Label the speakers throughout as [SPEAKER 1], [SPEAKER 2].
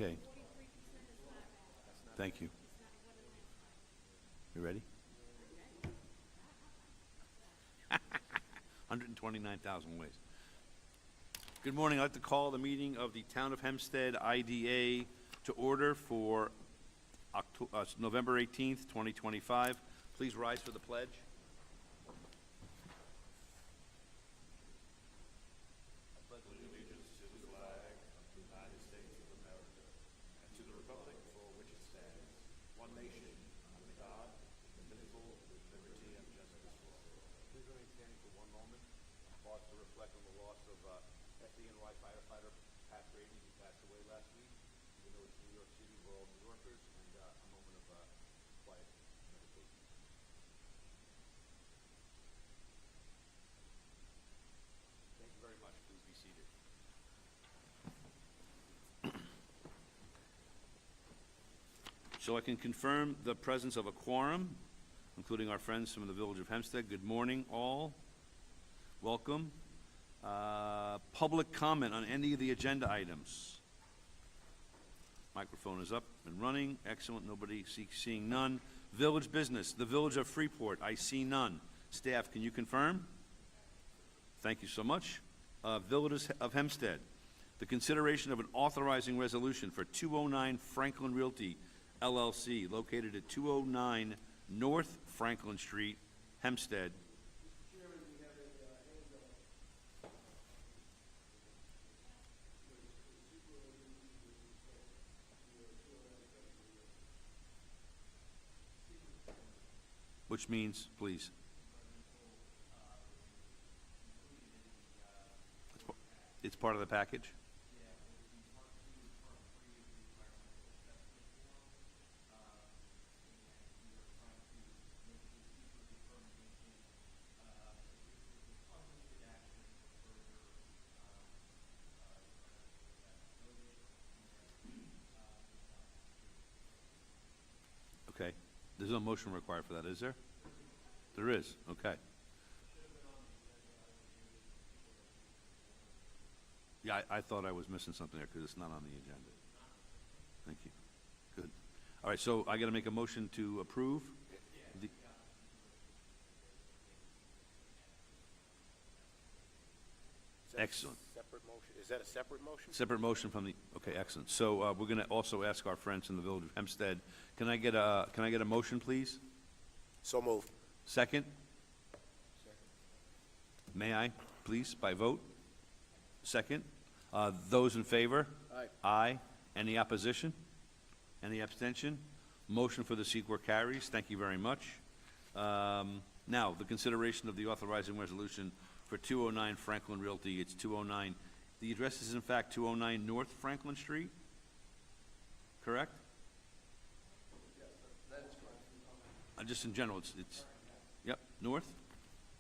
[SPEAKER 1] Okay. Thank you. You ready? 129,000 ways. Good morning. I'd like to call the meeting of the Town of Hempstead IDA to order for November 18th, 2025. Please rise for the pledge. So I can confirm the presence of a quorum, including our friends from the Village of Hempstead. Good morning, all. Welcome. Public comment on any of the agenda items. Microphone is up and running. Excellent. Nobody seeing none. Village business. The Village of Freeport. I see none. Staff, can you confirm? Thank you so much. Village of Hempstead. The consideration of an authorizing resolution for 209 Franklin Realty LLC, located at 209 North Franklin Street, Hempstead. Which means, please. It's part of the package? Okay. There's no motion required for that, is there? There is. Okay. Yeah, I thought I was missing something there because it's not on the agenda. Thank you. Good. All right, so I got to make a motion to approve? Excellent.
[SPEAKER 2] Separate motion. Is that a separate motion?
[SPEAKER 1] Separate motion from the, okay, excellent. So we're going to also ask our friends in the Village of Hempstead, can I get a motion, please?
[SPEAKER 2] So moved.
[SPEAKER 1] Second? May I, please, by vote? Second? Those in favor?
[SPEAKER 2] Aye.
[SPEAKER 1] Aye. Any opposition? Any abstention? Motion for the sequel carries. Thank you very much. Now, the consideration of the authorizing resolution for 209 Franklin Realty. It's 209. The address is in fact 209 North Franklin Street, correct?
[SPEAKER 3] Yes, that is correct.
[SPEAKER 1] Just in general, it's yep, North.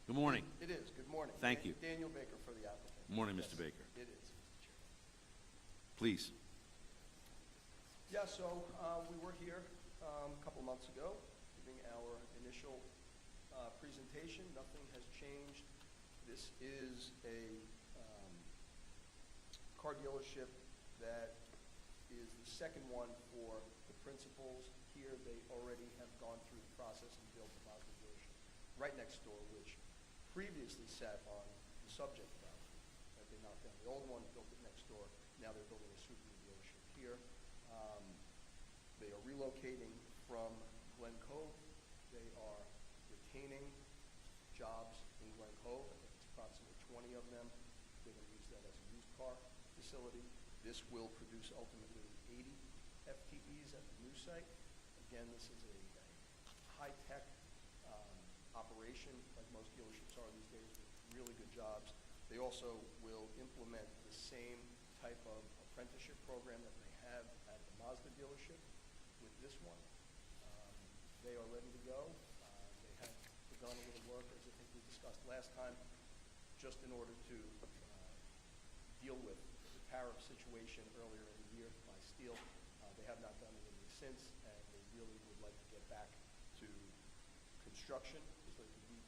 [SPEAKER 1] Good morning.
[SPEAKER 3] It is. Good morning.
[SPEAKER 1] Thank you.
[SPEAKER 3] Daniel Baker for the applicant.
[SPEAKER 1] Morning,
[SPEAKER 3] Yes,
[SPEAKER 1] Mr. Baker.
[SPEAKER 3] It is, Mr. Chairman.
[SPEAKER 1] Please.
[SPEAKER 3] Yeah, so we were here a couple months ago giving our initial presentation. Nothing has changed. This is a car dealership that is the second one for the principals here. They already have gone through the process and built a Mazda dealership right next door, which previously sat on the subject property that they knocked down. The old one, built it next door. Now they're building a super dealership here. They are relocating from Glen Cove. They are retaining jobs in Glen Cove. I think it's approximately 20 of them. They're going to use that as a used car facility. This will produce ultimately 80 FTEs at the new site. Again, this is a high-tech operation, like most dealerships are these days, with really good jobs. They also will implement the same type of apprenticeship program that they have at the Mazda dealership with this one. They are ready to go. They have begun a little work, as I think we discussed last time, just in order to deal with the tariff situation earlier in the year by steel. They have not done anything since, and they really would like to get back to construction so they can meet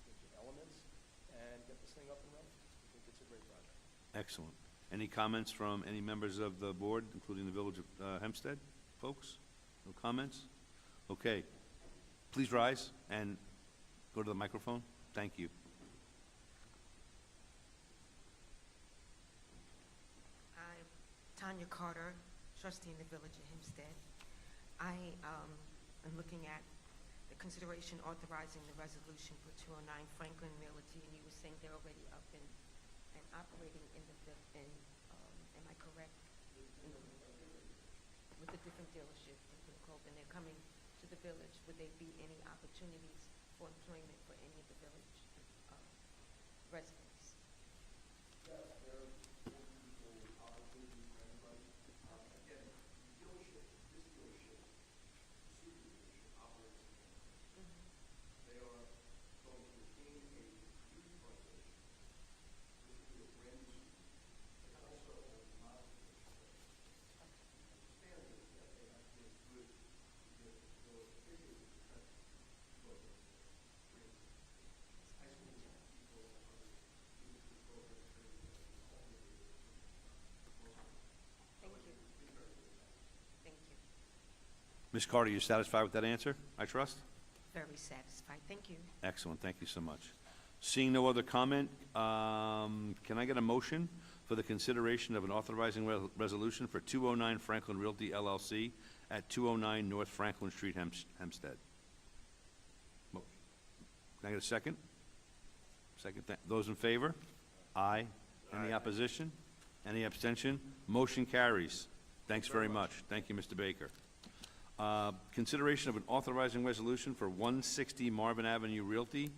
[SPEAKER 3] the elements and get this thing up and running. I think it's a great project.
[SPEAKER 1] Excellent. Any comments from any members of the board, including the Village of Hempstead folks? No comments? Okay. Please rise and go to the microphone. Thank you.
[SPEAKER 4] I'm Tanya Carter, trustee in the Village of Hempstead. I am looking at the consideration authorizing the resolution for 209 Franklin Realty, and you were saying they're already up and operating in the, am I correct? With a different dealership in Blue Cove, and they're coming to the village. Would there be any opportunities for employment for any of the village residents?
[SPEAKER 3] Yes, there are multiple opportunities for anybody. Again, the dealership, this dealership, the super dealership operates in Canada. They are going to retain a huge frustration. This will be a brand new street. And also a modification. Understand is that they have been good because the figures of the trend. But high school people are using the program training all the way.
[SPEAKER 4] Thank you. Thank you.
[SPEAKER 1] Ms. Carter, you satisfied with that answer, I trust?
[SPEAKER 4] Very satisfied. Thank you.
[SPEAKER 1] Excellent, thank you so much. Seeing no other comment, can I get a motion for the consideration of an authorizing resolution for 209 Franklin Realty LLC at 209 North Franklin Street, Hempstead? Can I get a second? Second, those in favor? Aye. Any opposition? Any abstention? Motion carries. Thanks very much. Thank you, Mr. Baker. Consideration of an authorizing resolution for 160 Marvin Avenue Realty,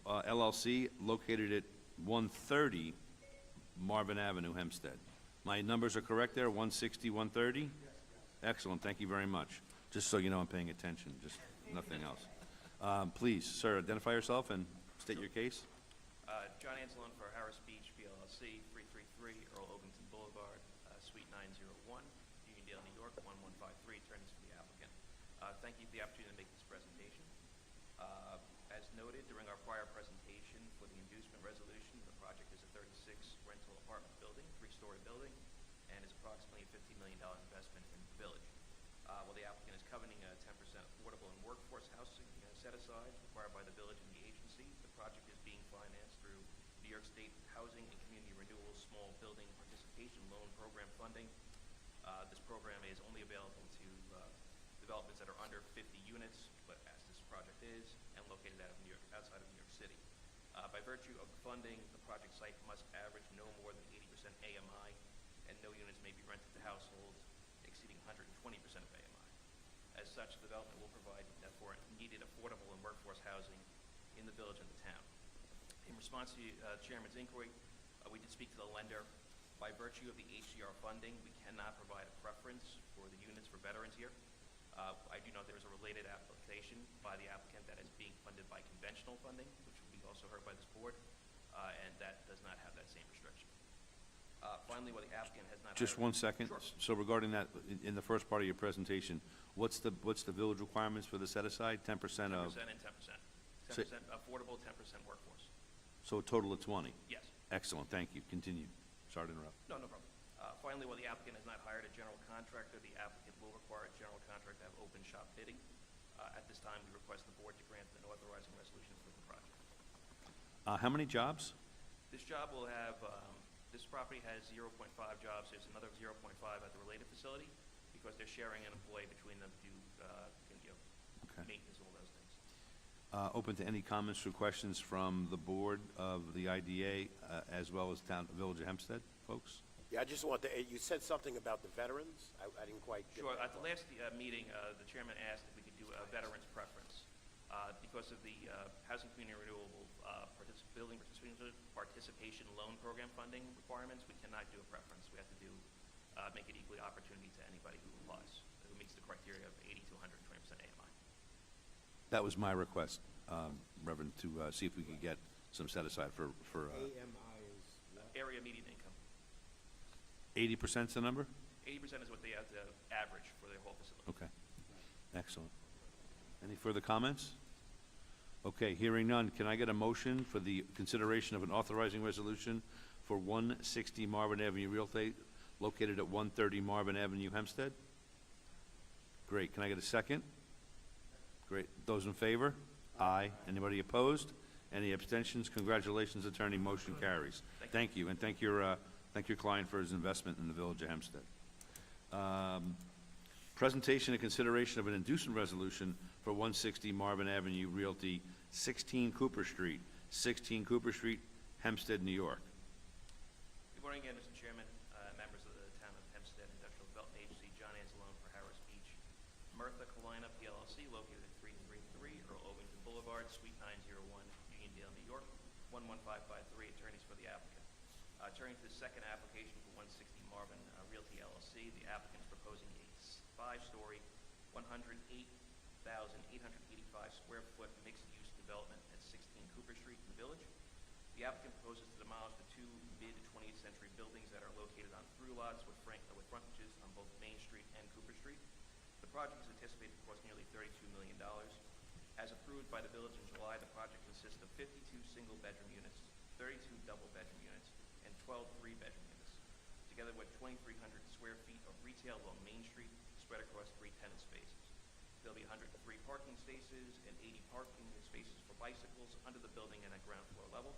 [SPEAKER 1] LLC, located at 130 Marvin Avenue, Hempstead. My numbers are correct there, 160, 130? Excellent, thank you very much. Just so you know I'm paying attention, just nothing else. Please, sir, identify yourself and state your case.
[SPEAKER 5] John Anzalone for Harris Beach, PLLC, 333 Earl Ovington Boulevard, Suite 901, Uniondale, New York, 1153, attorneys for the applicant. Thank you for the opportunity to make this presentation. As noted during our prior presentation for the inducement resolution, the project is a 36 rental apartment building, 3-story building, and is approximately a $15 million investment in the village. While the applicant is coveting a 10% affordable and workforce housing set-asides required by the village and the agency, the project is being financed through New York State Housing and Community Renewal Small Building Participation Loan Program funding. This program is only available to developments that are under 50 units, but as this project is, and located outside of New York City. By virtue of the funding, the project site must average no more than 80% AMI, and no units may be rented to households exceeding 120% of AMI. As such, development will provide for needed affordable and workforce housing in the village and the town. In response to Chairman's inquiry, we did speak to the lender. By virtue of the HCR funding, we cannot provide a preference for the units for veterans here. I do know there is a related application by the applicant that is being funded by conventional funding, which will be also heard by this board, and that does not have that same restriction. Finally, while the applicant has not...
[SPEAKER 1] Just one second.
[SPEAKER 5] Sure.
[SPEAKER 1] So regarding that, in the first part of your presentation, what's the village requirements for the set-aside? 10% of?
[SPEAKER 5] 10% and 10%. 10% affordable, 10% workforce.
[SPEAKER 1] So a total of 20?
[SPEAKER 5] Yes.
[SPEAKER 1] Excellent, thank you. Continue. Sorry to interrupt.
[SPEAKER 5] No problem. Finally, while the applicant has not hired a general contractor, the applicant will require a general contractor to have open shop bidding. At this time, we request the board to grant an authorizing resolution for the project.
[SPEAKER 1] How many jobs?
[SPEAKER 5] This job will have, this property has 0.5 jobs. There's another 0.5 at the related facility because they're sharing an employee between them to do,
[SPEAKER 1] Okay.
[SPEAKER 5] maintenance, all those things.
[SPEAKER 1] Open to any comments or questions from the board of the IDA as well as Village of Hempstead, folks?
[SPEAKER 2] Yeah, I just want to, you said something about the veterans? I didn't quite get
[SPEAKER 5] Sure.
[SPEAKER 2] that.
[SPEAKER 5] At the last meeting, the chairman asked if we could do a veteran's preference. Because of the Housing Community Renewable Building Participation Loan Program funding requirements, we cannot do a preference. We have to do, make it equally opportunity to anybody who applies, who meets the criteria of 80 to 120% AMI.
[SPEAKER 1] That was my request, Reverend, to see if we could get some set-aside for
[SPEAKER 2] AMI is what?
[SPEAKER 5] Area median income.
[SPEAKER 1] 80% 's the number?
[SPEAKER 5] 80% is what they have to average for their whole facility.
[SPEAKER 1] Okay, excellent. Any further comments? Okay, hearing none, can I get a motion for the consideration of an authorizing resolution for 160 Marvin Avenue Realty located at 130 Marvin Avenue, Hempstead? Great. Can I get a second? Great. Those in favor? Aye. Anybody opposed? Any abstentions? Congratulations, attorney. Motion carries. Thank you, and thank your client for his investment in the Village of Hempstead. Presentation and consideration of an inducement resolution for 160 Marvin Avenue Realty, 16 Cooper Street, Hempstead, New York.
[SPEAKER 5] Good morning again, Mr. Chairman, members of the Town of Hempstead Industrial Development Agency, John Anzalone for Harris Beach, Mirtha Kalina PLLC, located at 333 Earl Ovington Boulevard, Suite 901, Uniondale, New York, 11553, attorneys for the applicant. Turning to the second application for 160 Marvin Realty LLC, the applicant is proposing a 5-story, 108,885 square foot mixed-use development at 16 Cooper Street in the Village. The applicant proposes to demolish the 2 mid-20th century buildings that are located on through lots with frontages on both Main Street and Cooper Street. The project is anticipated to cost nearly $32 million. As approved by the Village in July, the project consists of 52 single-bedroom units, 32 double-bedroom units, and 12 three-bedroom units, together with 2,300 square feet of retail along Main Street spread across 3 tenant spaces. There'll be 103 parking spaces and 80 parking spaces for bicycles under the building and at ground floor level.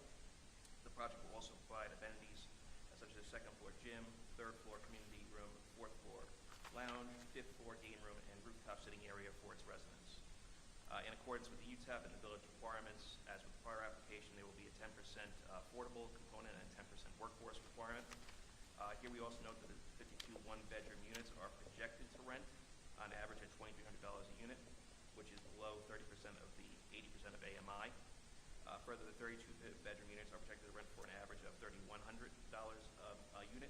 [SPEAKER 5] The project will also provide amenities such as a second-floor gym, third-floor community room, fourth-floor lounge, fifth-floor game room, and rooftop sitting area for its residents. In accordance with the UTAP and the Village requirements, as with the prior application, there will be a 10% affordable component and a 10% workforce requirement. Here we also note that the 52 one-bedroom units are projected to rent on average at $2,300 a unit, which is below 30% of the 80% of AMI. Further, the 32-bedroom units are projected to rent for an average of $3,100 a unit,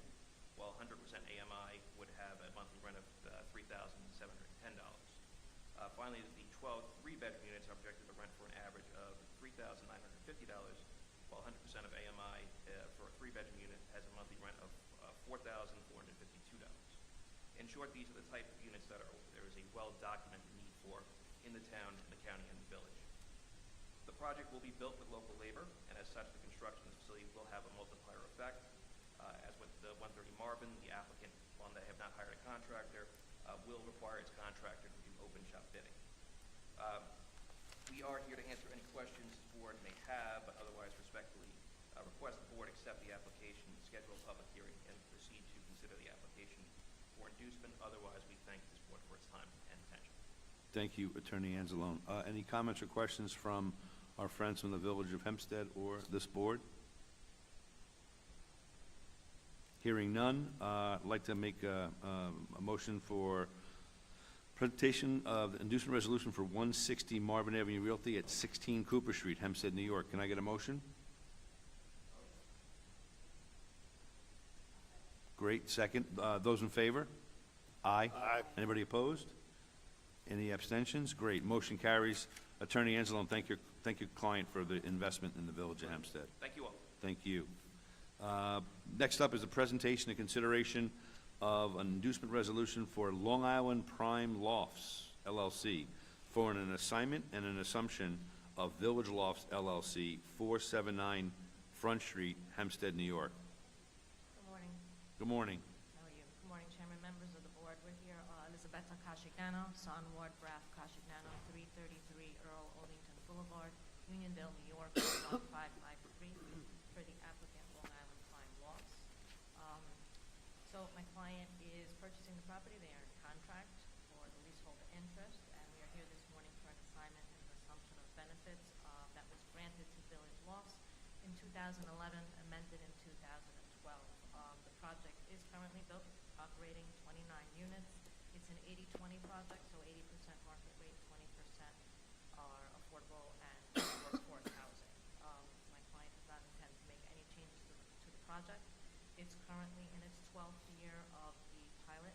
[SPEAKER 5] while 100% AMI would have a monthly rent of $3,710. Finally, the 12 three-bedroom units are projected to rent for an average of $3,950, while 100% of AMI for a 3-bedroom unit has a monthly rent of $4,452. In short, these are the type of units that there is a well-documented need for in the town, in the county, and the village. The project will be built with local labor, and as such, the construction of the facility will have a multiplier effect. As with the 130 Marvin, the applicant, while they have not hired a contractor, will require its contractor to do open shop bidding. We are here to answer any questions the board may have, but otherwise respectfully request the board accept the application, schedule a public hearing, and proceed to consider the application for inducement. Otherwise, we thank this board for its time and attention.
[SPEAKER 1] Thank you, Attorney Anzalone. Any comments or questions from our friends from the Village of Hempstead or this board? Hearing none, I'd like to make a motion for presentation of the inducement resolution for 160 Marvin Avenue Realty at 16 Cooper Street, Hempstead, New York. Can I get a motion? Great. Second. Those in favor? Aye.
[SPEAKER 2] Aye.
[SPEAKER 1] Anybody opposed? Any abstentions? Great. Motion carries. Attorney Anzalone, thank your client for the investment in the Village of Hempstead.
[SPEAKER 5] Thank you all.
[SPEAKER 1] Thank you. Next up is a presentation and consideration of an inducement resolution for Long Island Prime Lofts, LLC, for an assignment and an assumption of Village Lofts, LLC, 479 Front Street, Hempstead, New York.
[SPEAKER 4] Good morning.
[SPEAKER 1] Good morning.
[SPEAKER 4] How are you? Good morning, Chairman, members of the board. We're here, Elisabetta Kashignano, son Ward Braff Kashignano, 333 Earl Ovington Boulevard, Uniondale, New York, 1553, for the applicant Long Island Prime Lofts. So my client is purchasing the property. They are in contract for the leasehold interest, and we are here this morning for an assignment and an assumption of benefits that was granted to Village Lofts in 2011, amended in 2012. The project is currently built, operating 29 units. It's an 80-20 project, so 80% market rate, 20% are affordable and workforce housing. My client does not intend to make any changes to the project. It's currently in its 12th year of the pilot.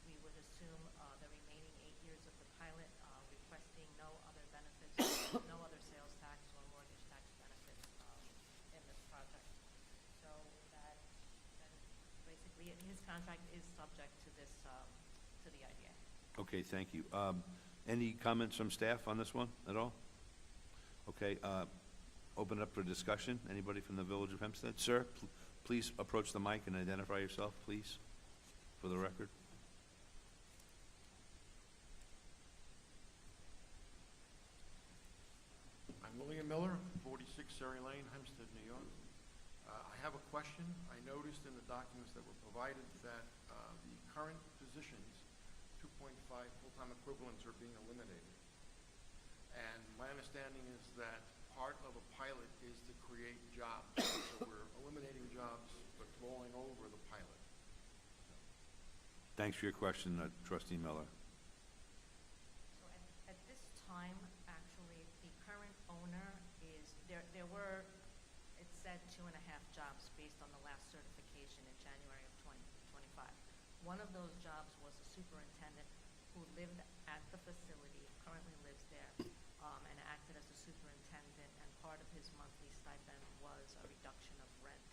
[SPEAKER 4] We would assume the remaining 8 years of the pilot, requesting no other benefits, no other sales tax or mortgage tax benefits in this project. So that basically his contract is subject to this, to the IDA.
[SPEAKER 1] Okay, thank you. Any comments from staff on this one at all? Okay, open it up for discussion. Anybody from the Village of Hempstead? Sir, please approach the mic and identify yourself, please, for the record.
[SPEAKER 6] I'm William Miller, 46 Surrey Lane, Hempstead, New York. I have a question. I noticed in the documents that were provided that the current positions, 2.5 full-time equivalents, are being eliminated. And my understanding is that part of a pilot is to create jobs. So we're eliminating jobs, but rolling over the pilot.
[SPEAKER 1] Thanks for your question, Trustee Miller.
[SPEAKER 4] So at this time, actually, the current owner is, there were, it said 2.5 jobs based on the last certification in January of 2025. One of those jobs was a superintendent who lived at the facility, currently lives there, and acted as a superintendent, and part of his monthly stipend was a reduction of rent.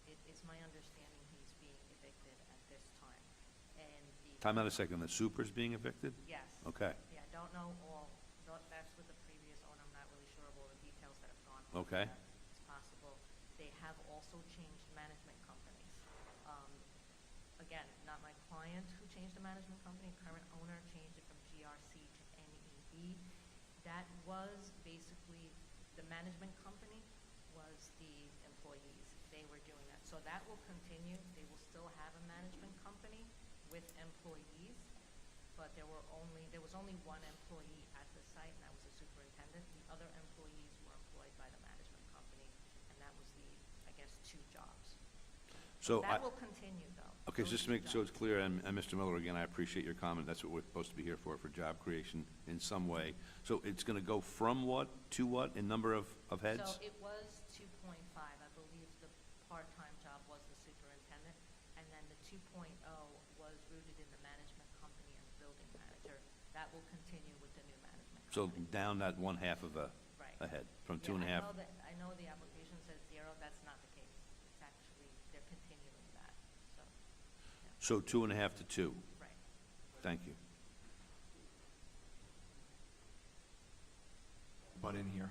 [SPEAKER 4] It is my understanding he's being evicted at this time. And
[SPEAKER 1] Time out a second, the super's being evicted?
[SPEAKER 4] yes.
[SPEAKER 1] Okay,
[SPEAKER 4] Yeah, I don't know all, that's with the previous owner, I'm not really sure of all the details that have gone on.
[SPEAKER 1] Okay.
[SPEAKER 4] there. It's possible. They have also changed management companies. Again, not my client who changed the management company, current owner changed it from GRC to NEB. That was basically, the management company was the employees. They were doing that. So that will continue. They will still have a management company with employees, but there was only one employee at the site, and that was the superintendent. The other employees were employed by the management company, and that was the, I guess, 2 jobs.
[SPEAKER 1] so
[SPEAKER 4] That will continue, though.
[SPEAKER 1] okay,
[SPEAKER 4] Those
[SPEAKER 1] just to
[SPEAKER 4] 2
[SPEAKER 1] make so it's
[SPEAKER 4] jobs.
[SPEAKER 1] clear, and Mr. Miller, again, I appreciate your comment. That's what we're supposed to be here for job creation in some way. So it's going to go from what to what in number of heads?
[SPEAKER 4] So it was 2.5. I believe the part-time job was the superintendent, and then the 2.0 was rooted in the management company and building manager. That will continue with the new management
[SPEAKER 1] So
[SPEAKER 4] company.
[SPEAKER 1] down that 1/2 of
[SPEAKER 4] Right.
[SPEAKER 1] a head, from
[SPEAKER 4] Yeah,
[SPEAKER 1] 2.5.
[SPEAKER 4] I know the application says 0. That's not the case. It's actually, they're continuing that. So, yeah,
[SPEAKER 1] So 2.5 to 2.
[SPEAKER 4] right.
[SPEAKER 1] Thank you.
[SPEAKER 7] But in here,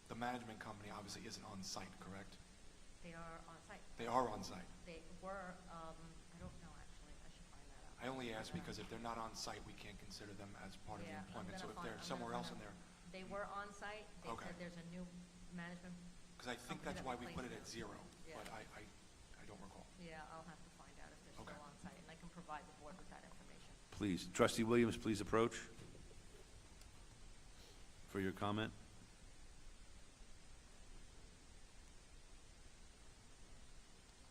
[SPEAKER 7] the management company obviously isn't on site, correct?
[SPEAKER 4] They are on site.
[SPEAKER 7] They are on site.
[SPEAKER 4] They were, I don't know, actually. I should find that out.
[SPEAKER 7] I only ask because if they're not on site, we can't consider them as part of the
[SPEAKER 4] Yeah, I'm
[SPEAKER 7] employment. So
[SPEAKER 4] gonna
[SPEAKER 7] if they're
[SPEAKER 4] I'm
[SPEAKER 7] somewhere
[SPEAKER 4] gonna
[SPEAKER 7] else in
[SPEAKER 4] find
[SPEAKER 7] there,
[SPEAKER 4] out. They were on site. They
[SPEAKER 7] Okay.
[SPEAKER 4] said there's a new management.
[SPEAKER 7] because I think
[SPEAKER 4] Company
[SPEAKER 7] that's
[SPEAKER 4] that
[SPEAKER 7] why we put it
[SPEAKER 4] replaced
[SPEAKER 7] at
[SPEAKER 4] them.
[SPEAKER 7] 0,
[SPEAKER 4] Yeah.
[SPEAKER 7] but I don't recall.
[SPEAKER 4] Yeah, I'll have to find out if they're
[SPEAKER 7] Okay.
[SPEAKER 4] still on site, and I can provide the board with that information.
[SPEAKER 1] Please, Trustee Williams, please approach for your comment.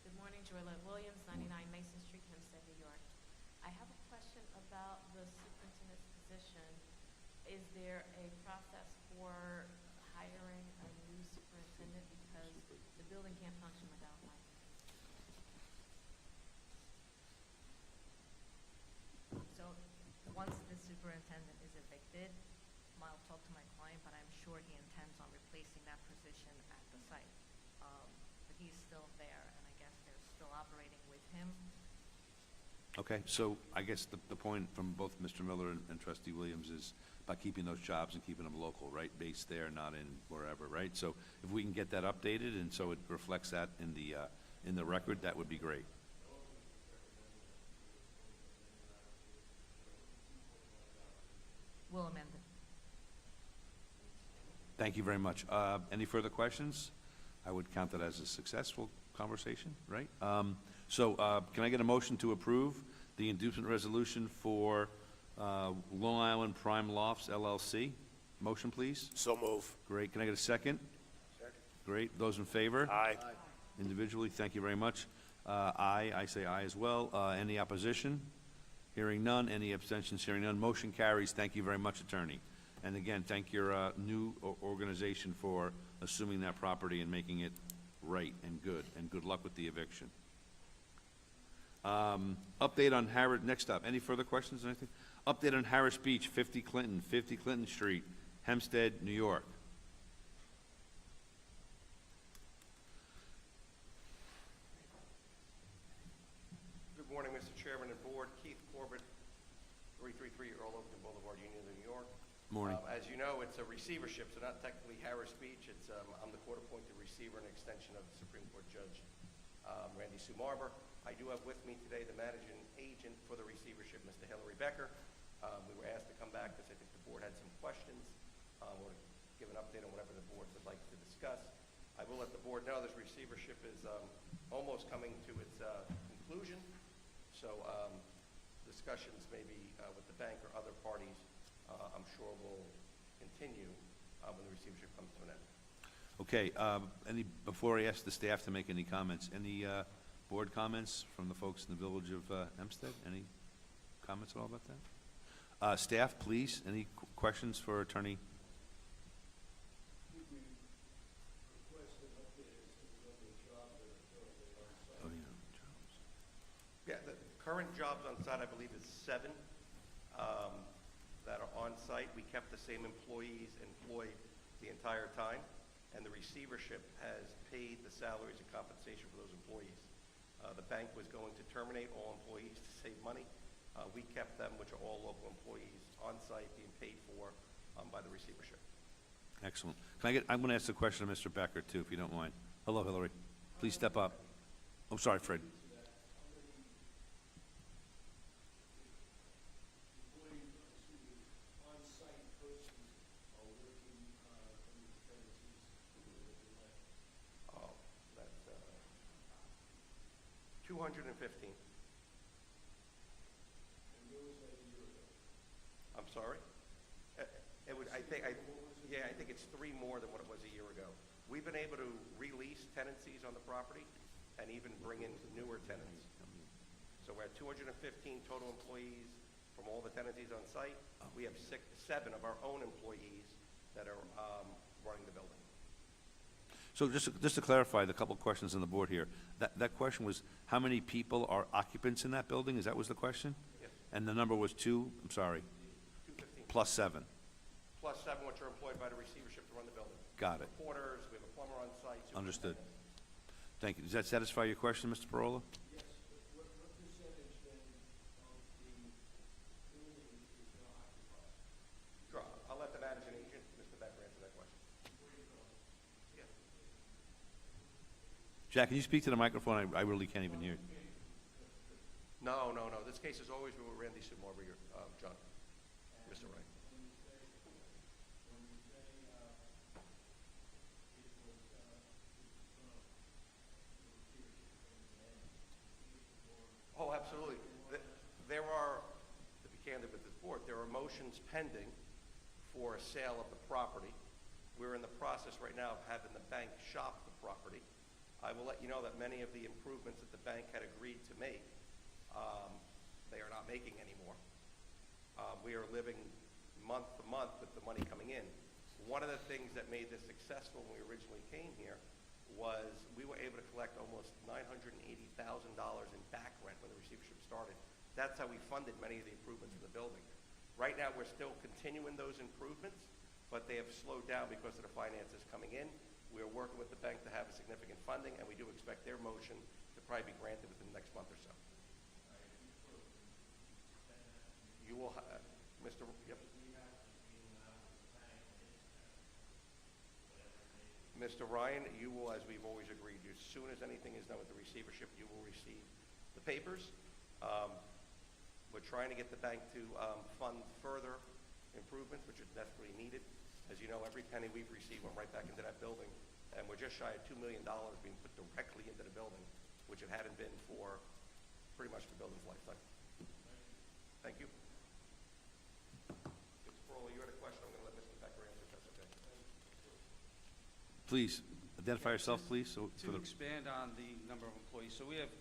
[SPEAKER 8] Good morning, Joyla Williams, 99 Mason Street, Hempstead, New York. I have a question about the superintendent's position. Is there a process for hiring a new superintendent because the building can't function without one?
[SPEAKER 4] So, once the superintendent is evicted, I'll talk to my client, but I'm sure he intends on replacing that position at the site. But he's still there, and I guess they're still operating with him.
[SPEAKER 1] Okay, so I guess the point from both Mr. Miller and Trustee Williams is about keeping those jobs and keeping them local, right? Based there, not in wherever, right? So if we can get that updated and so it reflects that in the record, that would be great.
[SPEAKER 4] We'll amend it.
[SPEAKER 1] Thank you very much. Any further questions? I would count that as a successful conversation, right? So can I get a motion to approve the inducement resolution for Long Island Prime Lofts LLC? Motion, please.
[SPEAKER 2] So move.
[SPEAKER 1] Great. Can I get a second? Great. Those in favor?
[SPEAKER 2] Aye.
[SPEAKER 1] Individually, thank you very much. I say aye as well. Any opposition? Hearing none. Any abstentions? Hearing none. Motion carries. Thank you very much, Attorney. And again, thank your new organization for assuming that property and making it right and good luck with the eviction. Update on Harris, next up, any further questions, anything? Update on Harris Beach, 50 Clinton Street, Hempstead, New York.
[SPEAKER 9] Good morning, Mr. Chairman and Board. Keith Corbett, 333 Earl Overton Boulevard, Union, New York.
[SPEAKER 1] Morning.
[SPEAKER 3] As you know, it's a receivership, so not technically Harris Beach. It's, I'm the court-appointed receiver and extension of Supreme Court Judge Randy Sue Marber. I do have with me today the managing agent for the receivership, Mr. Hillary Becker. We were asked to come back because I think the board had some questions or to give an update on whatever the board would like to discuss. I will let the board know this receivership is almost coming to its conclusion. So discussions maybe with the bank or other parties, I'm sure will continue when the receivership comes to an end.
[SPEAKER 1] Okay, before I ask the staff to make any comments, any board comments from the folks in the village of Hempstead? Any comments at all about that? Staff, please, any questions for Attorney? Oh, yeah, jobs.
[SPEAKER 3] Yeah, the current jobs on site, I believe, is 7 that are on site. We kept the same employees employed the entire time, and the receivership has paid the salaries and compensation for those employees. The bank was going to terminate all employees to save money. We kept them, which are all local employees, on site being paid for by the receivership.
[SPEAKER 1] Excellent. I'm going to ask a question of Mr. Becker, too, if you don't mind. Hello, Hillary. Please step up. I'm sorry, Fred.
[SPEAKER 3] Oh, that's 215. I'm sorry? It would, I think it's 3 more than what it was a year ago. We've been able to release tenancies on the property and even bring in newer tenants. So we're at 215 total employees from all the tenancies on site. We have 7 of our own employees that are running the building.
[SPEAKER 1] So just to clarify, the couple questions on the board here. That question was, how many people are occupants in that building? Is that was the question?
[SPEAKER 3] Yes.
[SPEAKER 1] And the number was 2? I'm sorry.
[SPEAKER 3] 215.
[SPEAKER 1] Plus 7.
[SPEAKER 3] Plus 7 which are employed by the receivership to run the building.
[SPEAKER 1] Got it.
[SPEAKER 3] Reporters, we have a plumber on site.
[SPEAKER 1] Understood.
[SPEAKER 3] superintendent.
[SPEAKER 1] Thank you. Does that satisfy your question, Mr. Parola?
[SPEAKER 9] Yes, but what percentage then of the building is not occupied?
[SPEAKER 3] Sure, I'll let the managing agent, Mr. Becker, answer that question. Yeah.
[SPEAKER 1] Jack, can you speak to the microphone? I really can't even hear you.
[SPEAKER 3] No. This case is always with Randy Sue Marber, John, Mr. Wright. Oh, absolutely. There are, to be candid with this board, there are motions pending for a sale of the property. We're in the process right now of having the bank shop the property. I will let you know that many of the improvements that the bank had agreed to make, they are not making anymore. We are living month to month with the money coming in. One of the things that made this successful when we originally came here was we were able to collect almost $980,000 in back rent when the receivership started. That's how we funded many of the improvements in the building. Right now, we're still continuing those improvements, but they have slowed down because of the finances coming in. We are working with the bank to have a significant funding, and we do expect their motion to probably be granted within the next month or so. You will, Mr. Yep. Mr. Ryan, you will, as we've always agreed, as soon as anything is done with the receivership, you will receive the papers. We're trying to get the bank to fund further improvements, which are desperately needed. As you know, every penny we've received went right back into that building, and we're just shy of $2 million being put directly into the building, which it hadn't been for pretty much the building's lifetime. Thank you. Mr. Parola, you had a question. I'm going to let Mr. Becker answer, if that's okay.
[SPEAKER 1] Please, identify yourself, please. So
[SPEAKER 10] To expand on the number of employees, so we have,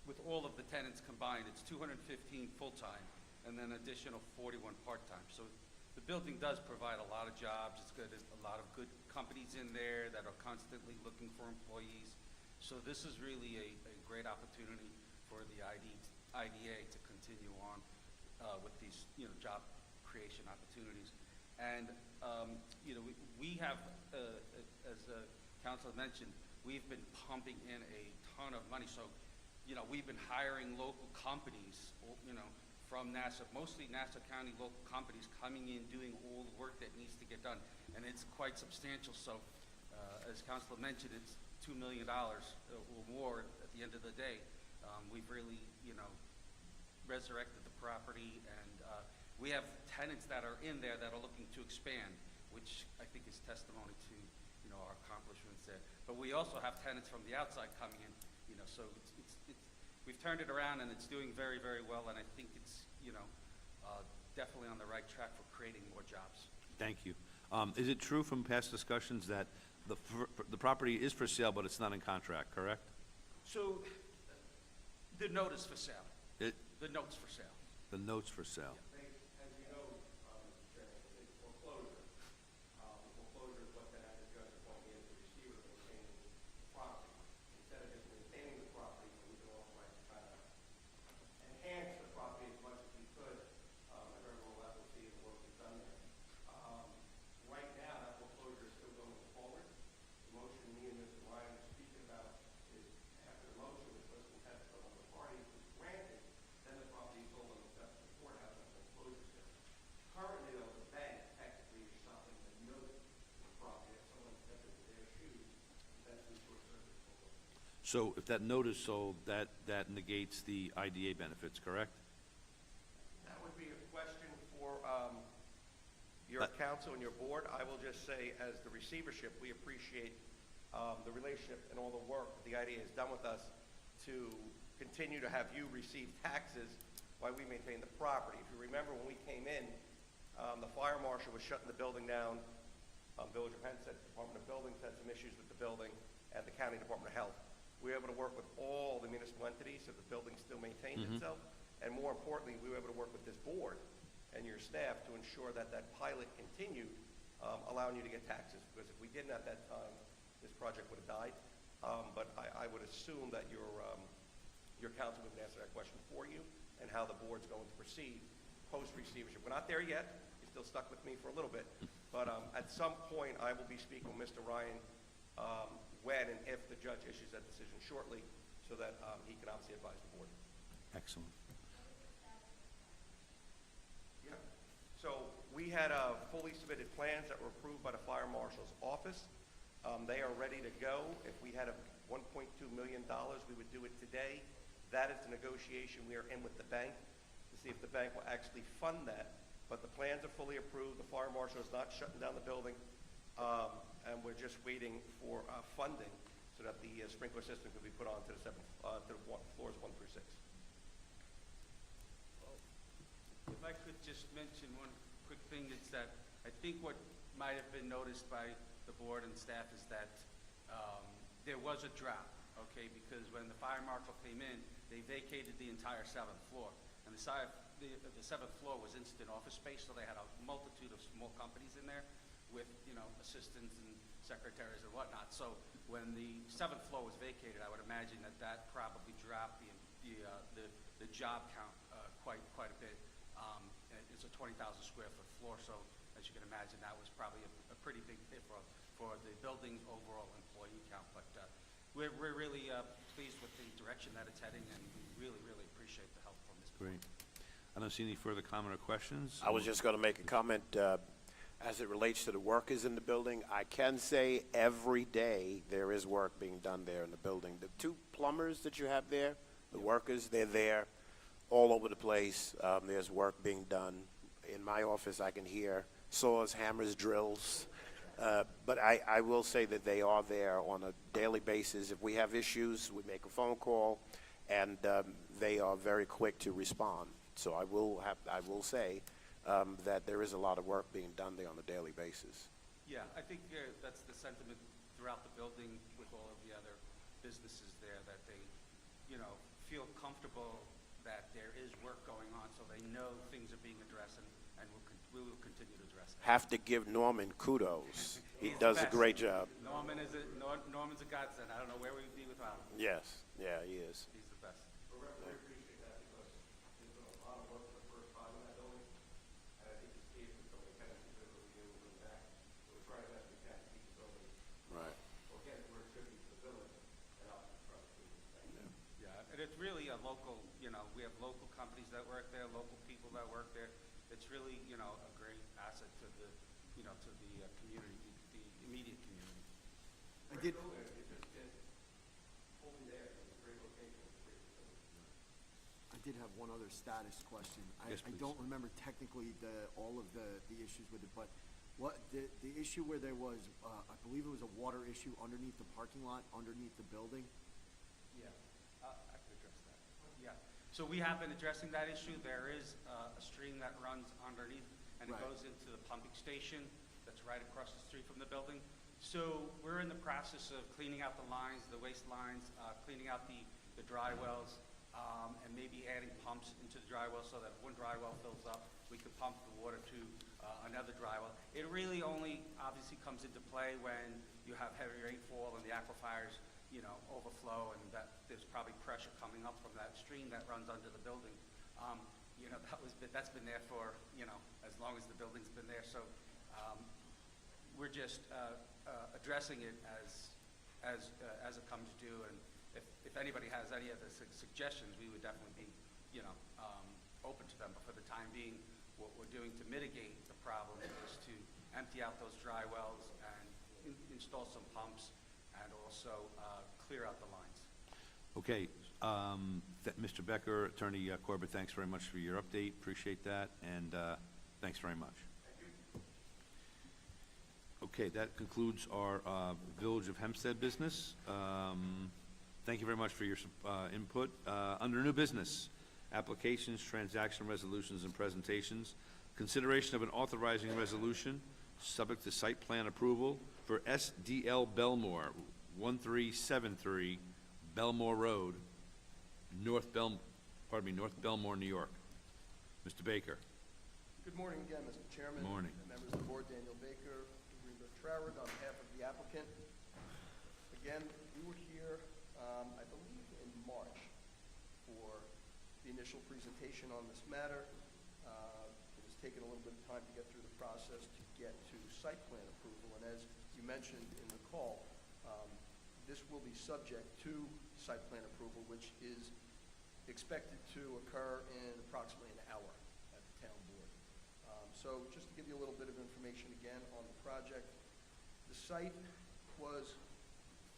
[SPEAKER 10] with all of the tenants combined, it's 215 full-time and then additional 41 part-time. So the building does provide a lot of jobs. It's got a lot of good companies in there that are constantly looking for employees. So this is really a great opportunity for the IDA to continue on with these, job creation opportunities. And, we have, as Council mentioned, we've been pumping in a ton of money. So, we've been hiring local companies, from Nassau, mostly Nassau County local companies coming in, doing all the work that needs to get done. And it's quite substantial, so as Councilor mentioned, it's $2 million or more at the end of the day. We've really, resurrected the property, and we have tenants that are in there that are looking to expand, which I think is testimony to, our accomplishments there. But we also have tenants from the outside coming in, so we've turned it around, and it's doing very, very well, and I think it's, definitely on the right track for creating more jobs.
[SPEAKER 1] Thank you. Is it true from past discussions that the property is for sale, but it's not in contract, correct?
[SPEAKER 10] So, the note is for sale.
[SPEAKER 1] It,
[SPEAKER 10] The note's for sale.
[SPEAKER 1] the note's for sale.
[SPEAKER 3] As you know, Mr. Chairman, it's foreclosure. The foreclosure is what that judge appointed as the receiver maintaining the property. Instead of just maintaining the property, we would also like to try to enhance the property as much as we could at every level, see the work we've done there. Right now, that foreclosure is still going forward. The motion me and Mr. Ryan are speaking about is after the motion, which was contested by one of the parties, was granted, then the property is sold on the steps of the courthouse and foreclosure sale. Currently, though, the bank technically is shopping the note of the property. If someone stepped into their shoes, that's the short circuit foreclosure.
[SPEAKER 1] So if that note is sold, that negates the IDA benefits, correct?
[SPEAKER 3] That would be a question for your council and your board. I will just say, as the receivership, we appreciate the relationship and all the work that the IDA has done with us to continue to have you receive taxes while we maintain the property. If you remember, when we came in, the fire marshal was shutting the building down. Village of Hempstead, Department of Buildings had some issues with the building, and the County Department of Health. We were able to work with all the municipal entities so the building still maintained itself. And more importantly, we were able to work with this board and your staff to ensure that that pilot continued, allowing you to get taxes. Because if we didn't at that time, this project would have died. But I would assume that your council would answer that question for you and how the board's going to proceed post-receivership. We're not there yet. You're still stuck with me for a little bit. But at some point, I will be speaking with Mr. Ryan when and if the judge issues that decision shortly so that he can obviously advise the board.
[SPEAKER 1] Excellent.
[SPEAKER 3] Yeah. So we had fully submitted plans that were approved by the fire marshal's office. They are ready to go. If we had $1.2 million, we would do it today. That is the negotiation we are in with the bank to see if the bank will actually fund that. But the plans are fully approved. The fire marshal is not shutting down the building. And we're just waiting for funding so that the sprinkler system can be put on to the floors 1 through 6.
[SPEAKER 10] If I could just mention one quick thing, it's that I think what might have been noticed by the board and staff is that there was a drop, okay, because when the fire marshal came in, they vacated the entire 7th floor. And the 7th floor was instant office space, so they had a multitude of small companies in there with, assistants and secretaries and whatnot. So when the 7th floor was vacated, I would imagine that probably dropped the job count quite a bit. It's a 20,000 square foot floor, so as you can imagine, that was probably a pretty big hit for the building's overall employee count. But we're really pleased with the direction that it's heading, and we really, really appreciate the help from this board.
[SPEAKER 1] Great. I don't see any further comment or questions.
[SPEAKER 2] I was just going to make a comment as it relates to the workers in the building. I can say every day there is work being done there in the building. The 2 plumbers that you have there, the workers, they're there all over the place. There's work being done. In my office, I can hear saws, hammers, drills. But I will say that they are there on a daily basis. If we have issues, we make a phone call, and they are very quick to respond. So I will say that there is a lot of work being done there on a daily basis.
[SPEAKER 10] Yeah, I think that's the sentiment throughout the building with all of the other businesses there, that they, feel comfortable that there is work going on, so they know things are being addressed, and we will continue to address that.
[SPEAKER 2] Have to give Norman kudos. He
[SPEAKER 10] He's
[SPEAKER 2] does
[SPEAKER 10] the
[SPEAKER 2] a
[SPEAKER 10] best.
[SPEAKER 2] gre's job.
[SPEAKER 10] Norman's a godsend. I don't know where we'd be without him.
[SPEAKER 2] Yes, yeah, he is.
[SPEAKER 10] He's the best.
[SPEAKER 3] We appreciate that because there's been a lot of work for the first time in that building. And I think you see it with some of the tenants who've been able to bring back. So we're trying as best we can to keep the building,
[SPEAKER 2] Right.
[SPEAKER 3] again, where it should be for the village and out in front of the community.
[SPEAKER 10] Yeah, And it's really a local, we have local companies that work there, local people that work there. It's really, a great asset to the, to the community, the immediate community.
[SPEAKER 3] I did. I did have one other status question.
[SPEAKER 1] Yes,
[SPEAKER 3] I
[SPEAKER 1] please.
[SPEAKER 3] don't remember technically all of the issues with it, but the issue where there was, I believe it was a water issue underneath the parking lot, underneath the building?
[SPEAKER 10] Yeah, I could address that. Yeah, so we have been addressing that issue. There is a stream that runs underneath, and it
[SPEAKER 3] Right.
[SPEAKER 10] goes into the pumping station that's right across the street from the building. So we're in the process of cleaning out the lines, the waste lines, cleaning out the dry wells, and maybe adding pumps into the dry well so that if one dry well fills up, we can pump the water to another dry well. It really only obviously comes into play when you have heavy rainfall and the aquifers, overflow, and that there's probably pressure coming up from that stream that runs under the building. That's been there for, as long as the building's been there. So we're just addressing it as it comes due, and if anybody has any other suggestions, we would definitely be, open to them. But for the time being, what we're doing to mitigate the problem is to empty out those dry wells and install some pumps and also clear out the lines.
[SPEAKER 1] Okay, Mr. Becker, Attorney Corbett, thanks very much for your update. Appreciate that, and thanks very much. Okay, that concludes our Village of Hempstead business. Thank you very much for your input. Under new business, applications, transaction resolutions, and presentations, consideration of an authorizing resolution subject to site plan approval for SDL Belmore, 1373 Belmore Road, North Belmore, New York. Mr. Baker.
[SPEAKER 3] Good morning again, Mr. Chairman.
[SPEAKER 1] Morning.
[SPEAKER 3] And members of the board, Daniel Baker, Greenberg Traurig, on behalf of the applicant. Again, we were here, I believe in March, for the initial presentation on this matter. It has taken a little bit of time to get through the process to get to site plan approval. And as you mentioned in the call, this will be subject to site plan approval, which is expected to occur in approximately an hour at the town board. So just to give you a little bit of information again on the project, the site was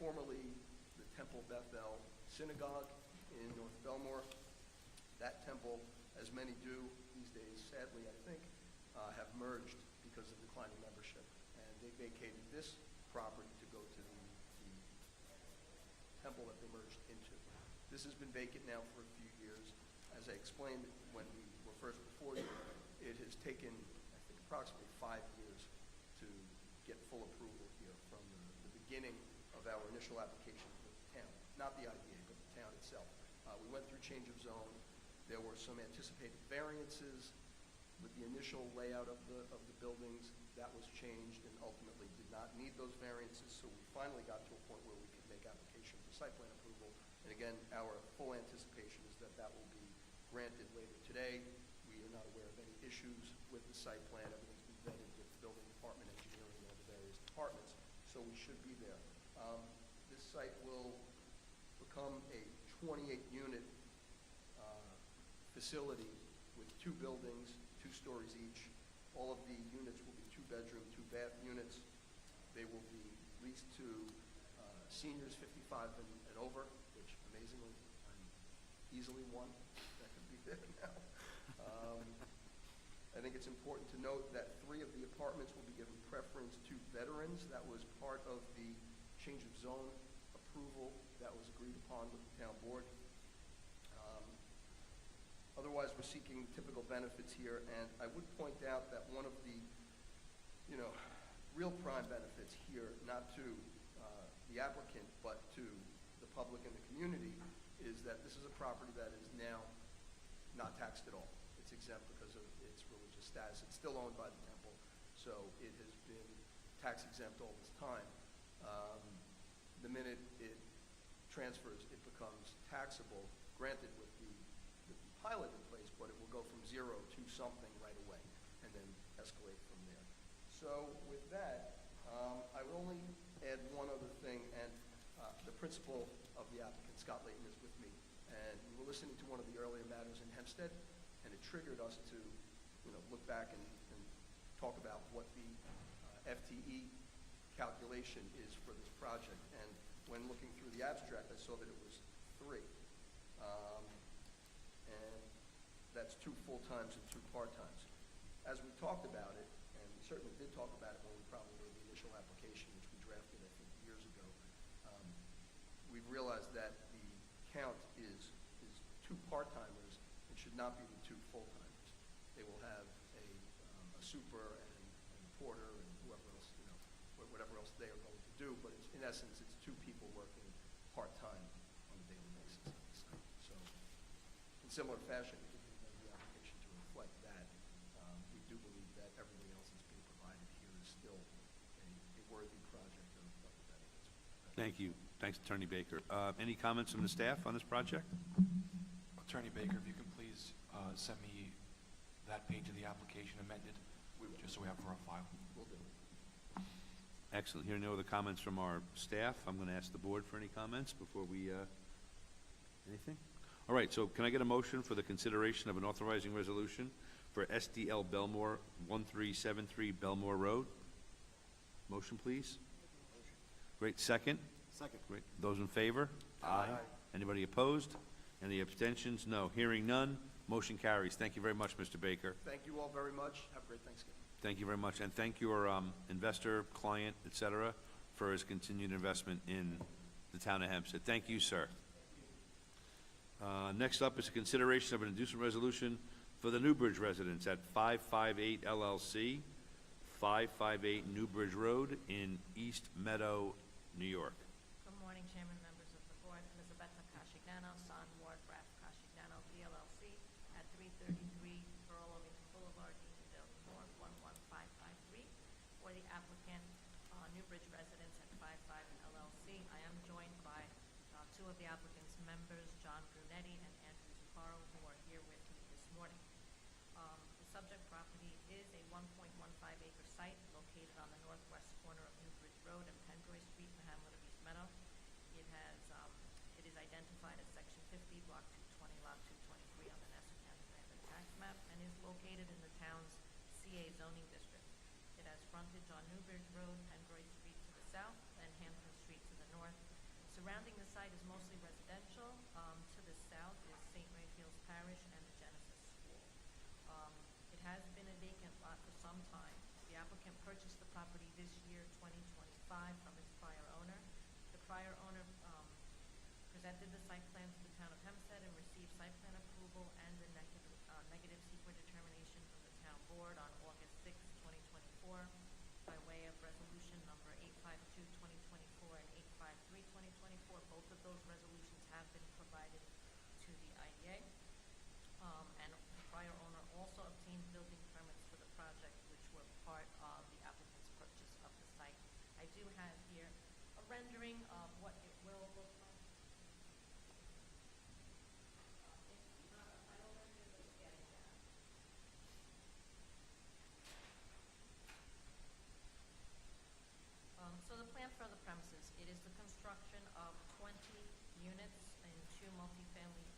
[SPEAKER 3] formerly the Temple Bethel Synagogue in North Belmore. That temple, as many do these days, sadly I think, have merged because of declining membership. And they vacated this property to go to the temple that they merged into. This has been vacant now for a few years. As I explained when we were first before you, it has taken, I think, approximately 5 years to get full approval here from the beginning of our initial application with the town. Not the IDA, but the town itself. We went through change of zone. There were some anticipated variances with the initial layout of the buildings. That was changed and ultimately did not need those variances, so we finally got to a point where we could make application for site plan approval. And again, our full anticipation is that that will be granted later today. We are not aware of any issues with the site plan. Everything's been vetted with the building department, engineering, and all the various departments, so we should be there. This site will become a 28-unit facility with 2 buildings, 2 stories each. All of the units will be 2-bedroom, 2-bath units. They will be leased to seniors 55 and over, which amazingly, I'm easily one that could be there now. I think it's important to note that 3 of the apartments will be given preference to veterans. That was part of the change of zone approval that was agreed upon with the town board. Otherwise, we're seeking typical benefits here, and I would point out that one of the, real prime benefits here, not to the applicant, but to the public and the community, is that this is a property that is now not taxed at all. It's exempt because of its religious status. It's still owned by the temple, so it has been tax exempt all this time. The minute it transfers, it becomes taxable, granted with the pilot in place, but it will go from 0 to something right away and then escalate from there. So with that, I would only add one other thing, and the principal of the applicant, Scott Layton, is with me, And we were listening to one of the earlier matters in Hempstead, and it triggered us to, look back and talk about what the FTE calculation is for this project. And when looking through the abstract, I saw that it was 3. And that's 2 full-times and 2 part-times. As we talked about it, and we certainly did talk about it when we probably made the initial application, which we drafted, I think, years ago, we've realized that the count is 2 part-timers and should not be the 2 full-timers. They will have a super and porter and whoever else, whatever else they are going to do, but in essence, it's 2 people working part-time on a daily basis at the site. So in similar fashion, we did the application to reflect that. We do believe that everything else that's being provided here is still a worthy project of the benefits.
[SPEAKER 1] Thank you. Thanks, Attorney Baker. Any comments from the staff on this project?
[SPEAKER 7] Attorney Baker, if you can please send me that page of the application amended, just so we have for our file.
[SPEAKER 3] Will do.
[SPEAKER 1] Excellent. Hearing no other comments from our staff, I'm going to ask the board for any comments before we, anything? All right, so can I get a motion for the consideration of an authorizing resolution for SDL Belmore 1373 Belmore Road? Motion, please. Great. Second?
[SPEAKER 9] Second.
[SPEAKER 1] Great. Those in favor? Aye. Anybody opposed? Any abstentions? No. Hearing none, motion carries. Thank you very much, Mr. Baker.
[SPEAKER 3] Thank you all very much. Have a great Thanksgiving.
[SPEAKER 1] Thank you very much, and thank your investor, client, et cetera, for his continued investment in the town of Hempstead. Thank you, sir. Next up is a consideration of an inducement resolution for the Newbridge residents at 558 LLC, 558 Newbridge Road in East Meadow, New York.
[SPEAKER 8] Good morning, Chairman, members of the board. Elizabetta Cascignano, Son Ward Graf Cascignano, PLLC, at 333 Earl Ovington Boulevard, Unionville, New York, 11553, for the applicant, Newbridge residents at 55 LLC. I am joined by 2 of the applicant's members, John Brunetti and Andrew Zuccaro, who are here with me this morning. The subject property is a 1.15-acre site located on the northwest corner of Newbridge Road and Pendroy Street in the hamlet of East Meadow. It is identified as Section 50, Block 220, Lot 223 on the Nassau County Land and Tax Map, and is located in the town's CA zoning district. It has frontage on Newbridge Road, Pendroy Street to the south, and Hampton Street to the north. Surrounding the site is mostly residential. To the south is St. Raphael's Parish and the Genesis School. It has been a vacant lot for some time. The applicant purchased the property this year, 2025, from its prior owner. The prior owner presented the site plan to the town of Hempstead and received site plan approval and a negative secret determination from the town board on August 6, 2024, by way of resolution number 852-2024 and 853-2024. Both of those resolutions have been provided to the IDA. And the prior owner also obtained building permits for the project, which were part of the applicant's purchase of the site. I do have here a rendering of what it will look like. It's not a final rendering, but it's getting there. So the plan for the premises, it is the construction of 20 units in 2 multifamily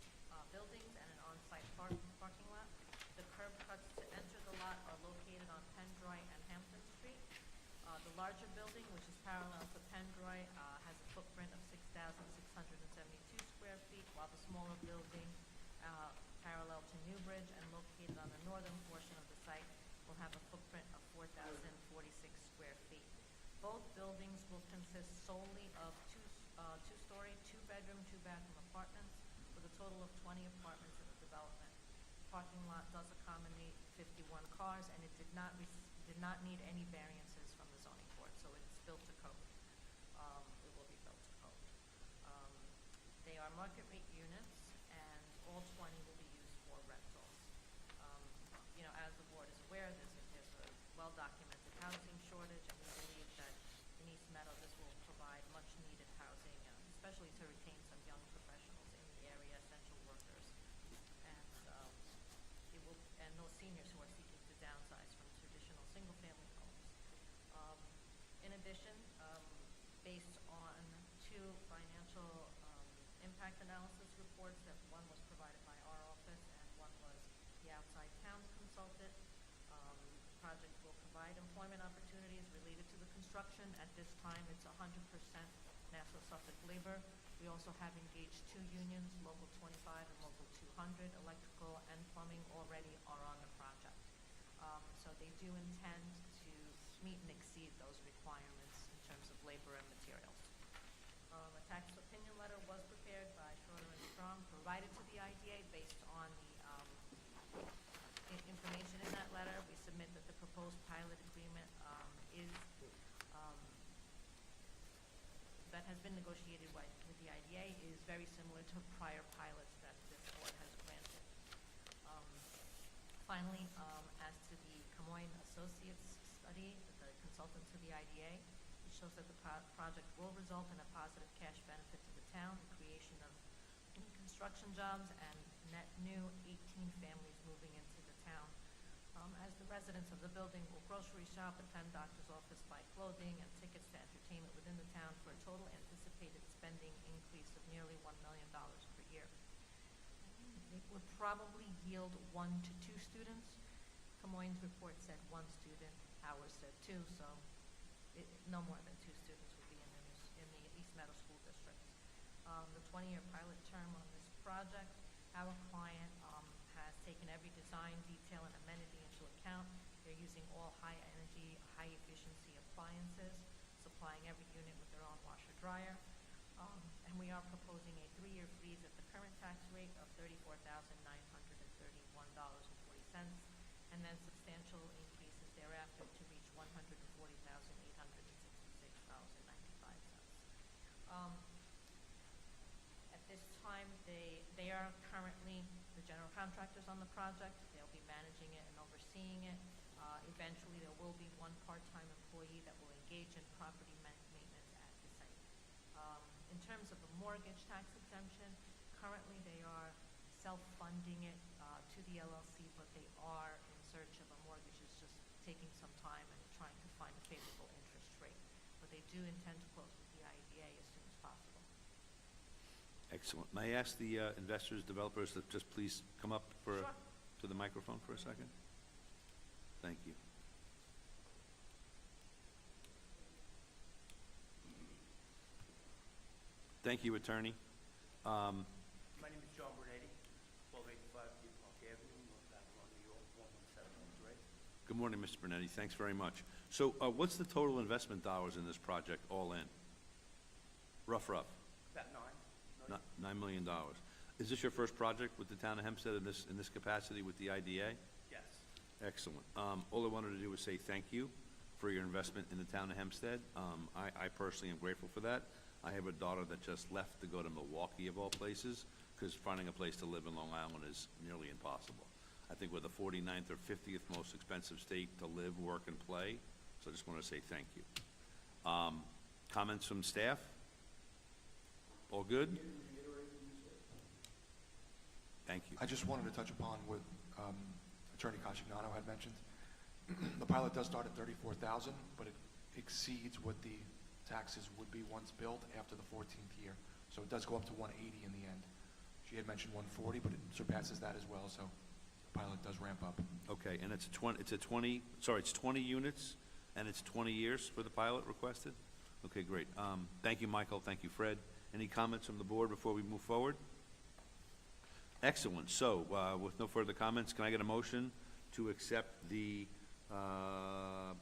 [SPEAKER 8] buildings and an on-site parking lot. The curb cuts to enter the lot are located on Pendroy and Hampton Street. The larger building, which is parallel to Pendroy, has a footprint of 6,672 square feet, while the smaller building, parallel to Newbridge and located on the northern portion of the site, will have a footprint of 4,046 square feet. Both buildings will consist solely of two-story, 2-bedroom, 2-bathroom apartments with a total of 20 apartments in the development. The parking lot does accommodate 51 cars, and it did not need any variances from the zoning board, so it's built to code. It will be built to code. They are market rate units, and all 20 will be used for rentals. As the board is aware, there's a well-documented housing shortage, and we believe that in East Meadow this will provide much-needed housing, especially to retain some young professionals in the area, essential workers, and those seniors who are seeking to downsize from traditional single-family homes. In addition, based on 2 financial impact analysis reports that one was provided by our office and one was the outside towns consultant. Project will provide employment opportunities related to the construction. At this time, it's 100% Nassau Suffolk labor. We also have engaged 2 unions, Local 25 and Local 200. Electrical and plumbing already are on the project. So they do intend to meet and exceed those requirements in terms of labor and materials. A tax opinion letter was prepared by Schroeder and Strong, provided to the IDA based on the information in that letter. We submit that the proposed pilot agreement that has been negotiated with the IDA is very similar to prior pilots that this board has granted. Finally, as to the Camoin Associates study, the consultant to the IDA, it shows that the project will result in a positive cash benefit to the town, the creation of new construction jobs, and net new 18 families moving into the town. As the residents of the building will grocery shop, attend doctor's office, buy clothing, and tickets to entertainment within the town for a total anticipated spending increase of nearly $1 million per year. It would probably yield 1 to 2 students. Camoins report said 1 student, ours said 2, so no more than 2 students will be in the East Meadow School District. The 20-year pilot term on this project, our client has taken every design, detail, and amenity into account. They're using all high-energy, high-efficiency appliances, supplying every unit with their own washer-dryer. And we are proposing a 3-year freeze at the current tax rate of $34,931.40, and then substantial increases thereafter to reach $140,866.95. At this time, they are currently the general contractors on the project. They'll be managing it and overseeing it. Eventually, there will be 1 part-time employee that will engage in property maintenance at the site. In terms of the mortgage tax exemption, currently they are self-funding it to the LLC, but they are in search of a mortgage. It's just taking some time and trying to find a favorable interest rate. But they do intend to close with the IDA as soon as possible.
[SPEAKER 1] Excellent. May I ask the investors, developers, to just please come up
[SPEAKER 8] Sure.
[SPEAKER 1] to the microphone for a second? Thank you. Thank you, Attorney.
[SPEAKER 9] My name is John Bernetti, 1285 Deer Park Avenue, North Babylon, New York, 11703.
[SPEAKER 1] Good morning, Mr. Bernetti. Thanks very much. So what's the total investment dollars in this project, all in? Rough.
[SPEAKER 9] About $9 million.
[SPEAKER 1] $9 million. Is this your first project with the town of Hempstead in this capacity with the IDA?
[SPEAKER 9] Yes.
[SPEAKER 1] Excellent. All I wanted to do was say thank you for your investment in the town of Hempstead. I personally am grateful for that. I have a daughter that just left to go to Milwaukee, of all places, because finding a place to live in Long Island is nearly impossible. I think we're the 49th or 50th most expensive state to live, work, and play, so I just want to say thank you. Comments from staff? All good? Thank you.
[SPEAKER 7] I just wanted to touch upon what Attorney Cascignano had mentioned. The pilot does start at $34,000, but it exceeds what the taxes would be once built after the 14th year. So it does go up to $180 in the end. She had mentioned $140, but it surpasses that as well, so the pilot does ramp up.
[SPEAKER 1] Okay, and it's 20 units, and it's 20 years for the pilot requested? Okay, great. Thank you, Michael. Thank you, Fred. Any comments from the board before we move forward? Excellent. So, with no further comments, can I get a motion to accept the, where are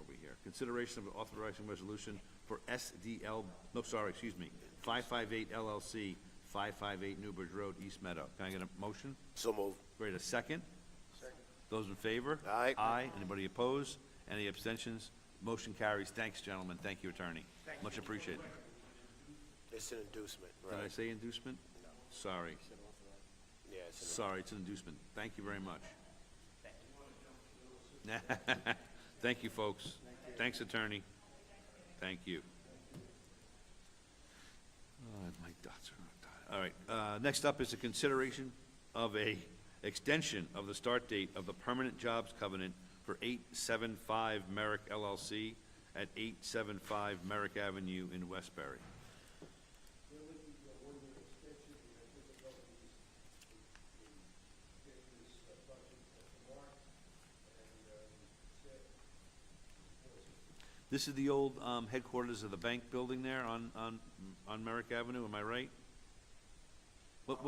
[SPEAKER 1] we here? Consideration of authorizing resolution for 558 LLC, 558 Newbridge Road, East Meadow. Can I get a motion?
[SPEAKER 2] So move.
[SPEAKER 1] Great, a second? Second. Those in favor?
[SPEAKER 2] Aye.
[SPEAKER 1] Aye. Anybody opposed? Any abstentions? Motion carries. Thanks, gentlemen. Thank you, attorney. Much appreciated.
[SPEAKER 2] It's an inducement,
[SPEAKER 1] Did I
[SPEAKER 2] right?
[SPEAKER 1] say inducement?
[SPEAKER 2] No.
[SPEAKER 1] Sorry.
[SPEAKER 2] Yeah, it's an
[SPEAKER 1] Sorry, it's an inducement. Thank you very much. Thank you, folks. Thanks, attorney. Thank you. My dots are not dotted. All right, next up is a consideration of a extension of the start date of the permanent jobs covenant for 875 Merrick LLC at 875 Merrick Avenue in Westbury. This is the old headquarters of the bank building there on Merrick Avenue, am I right? What,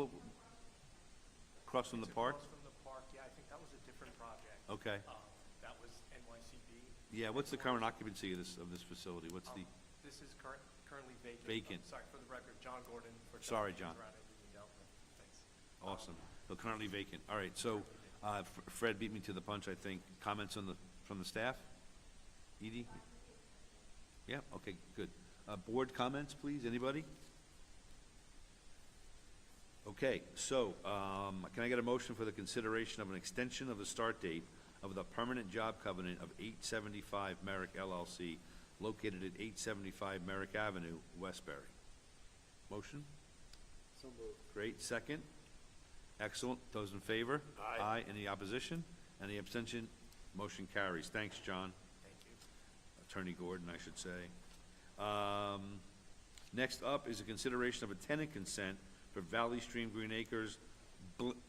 [SPEAKER 1] across from the park?
[SPEAKER 11] Across from the park, yeah, I think that was a different project.
[SPEAKER 1] Okay.
[SPEAKER 11] That was NYCB.
[SPEAKER 1] Yeah, what's the current occupancy of this facility? What's the,
[SPEAKER 11] This is currently vacant.
[SPEAKER 1] Vacant.
[SPEAKER 11] Sorry, for the record, John Gordon. For
[SPEAKER 1] Sorry,
[SPEAKER 11] John.
[SPEAKER 1] John.
[SPEAKER 11] Around everything dealt with. Thanks.
[SPEAKER 1] awesome. So currently vacant. All right, so Fred beat me to the punch, I think. Comments from the staff? Edie? Yeah, okay, good. Board comments, please, anybody? Okay, so, can I get a motion for the consideration of an extension of the start date of the permanent job covenant of 875 Merrick LLC, located at 875 Merrick Avenue, Westbury? Motion?
[SPEAKER 3] So moved.
[SPEAKER 1] Great, second? Excellent, those in favor?
[SPEAKER 2] Aye.
[SPEAKER 1] Aye, any opposition? Any abstention? Motion carries. Thanks, John.
[SPEAKER 11] Thank you.
[SPEAKER 1] Attorney Gordon, I should say. Next up is a consideration of a tenant consent for Valley Stream Green Acres.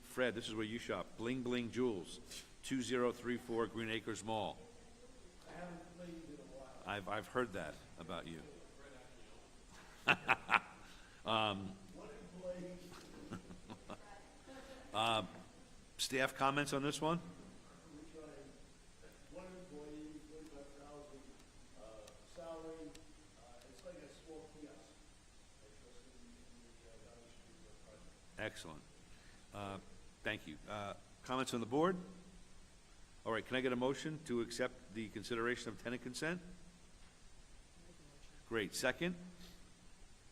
[SPEAKER 1] Fred, this is where you shop. Bling Bling Jewels, 2034 Green Acres Mall. I haven't played in a while. I've heard that about you. Staff comments on this one?
[SPEAKER 12] One employee, 45,000, salary, it's like a small kiosk. I trust in the Valley Street project.
[SPEAKER 1] Excellent. Thank you. Comments on the board? All right, can I get a motion to accept the consideration of tenant consent? Great. Second?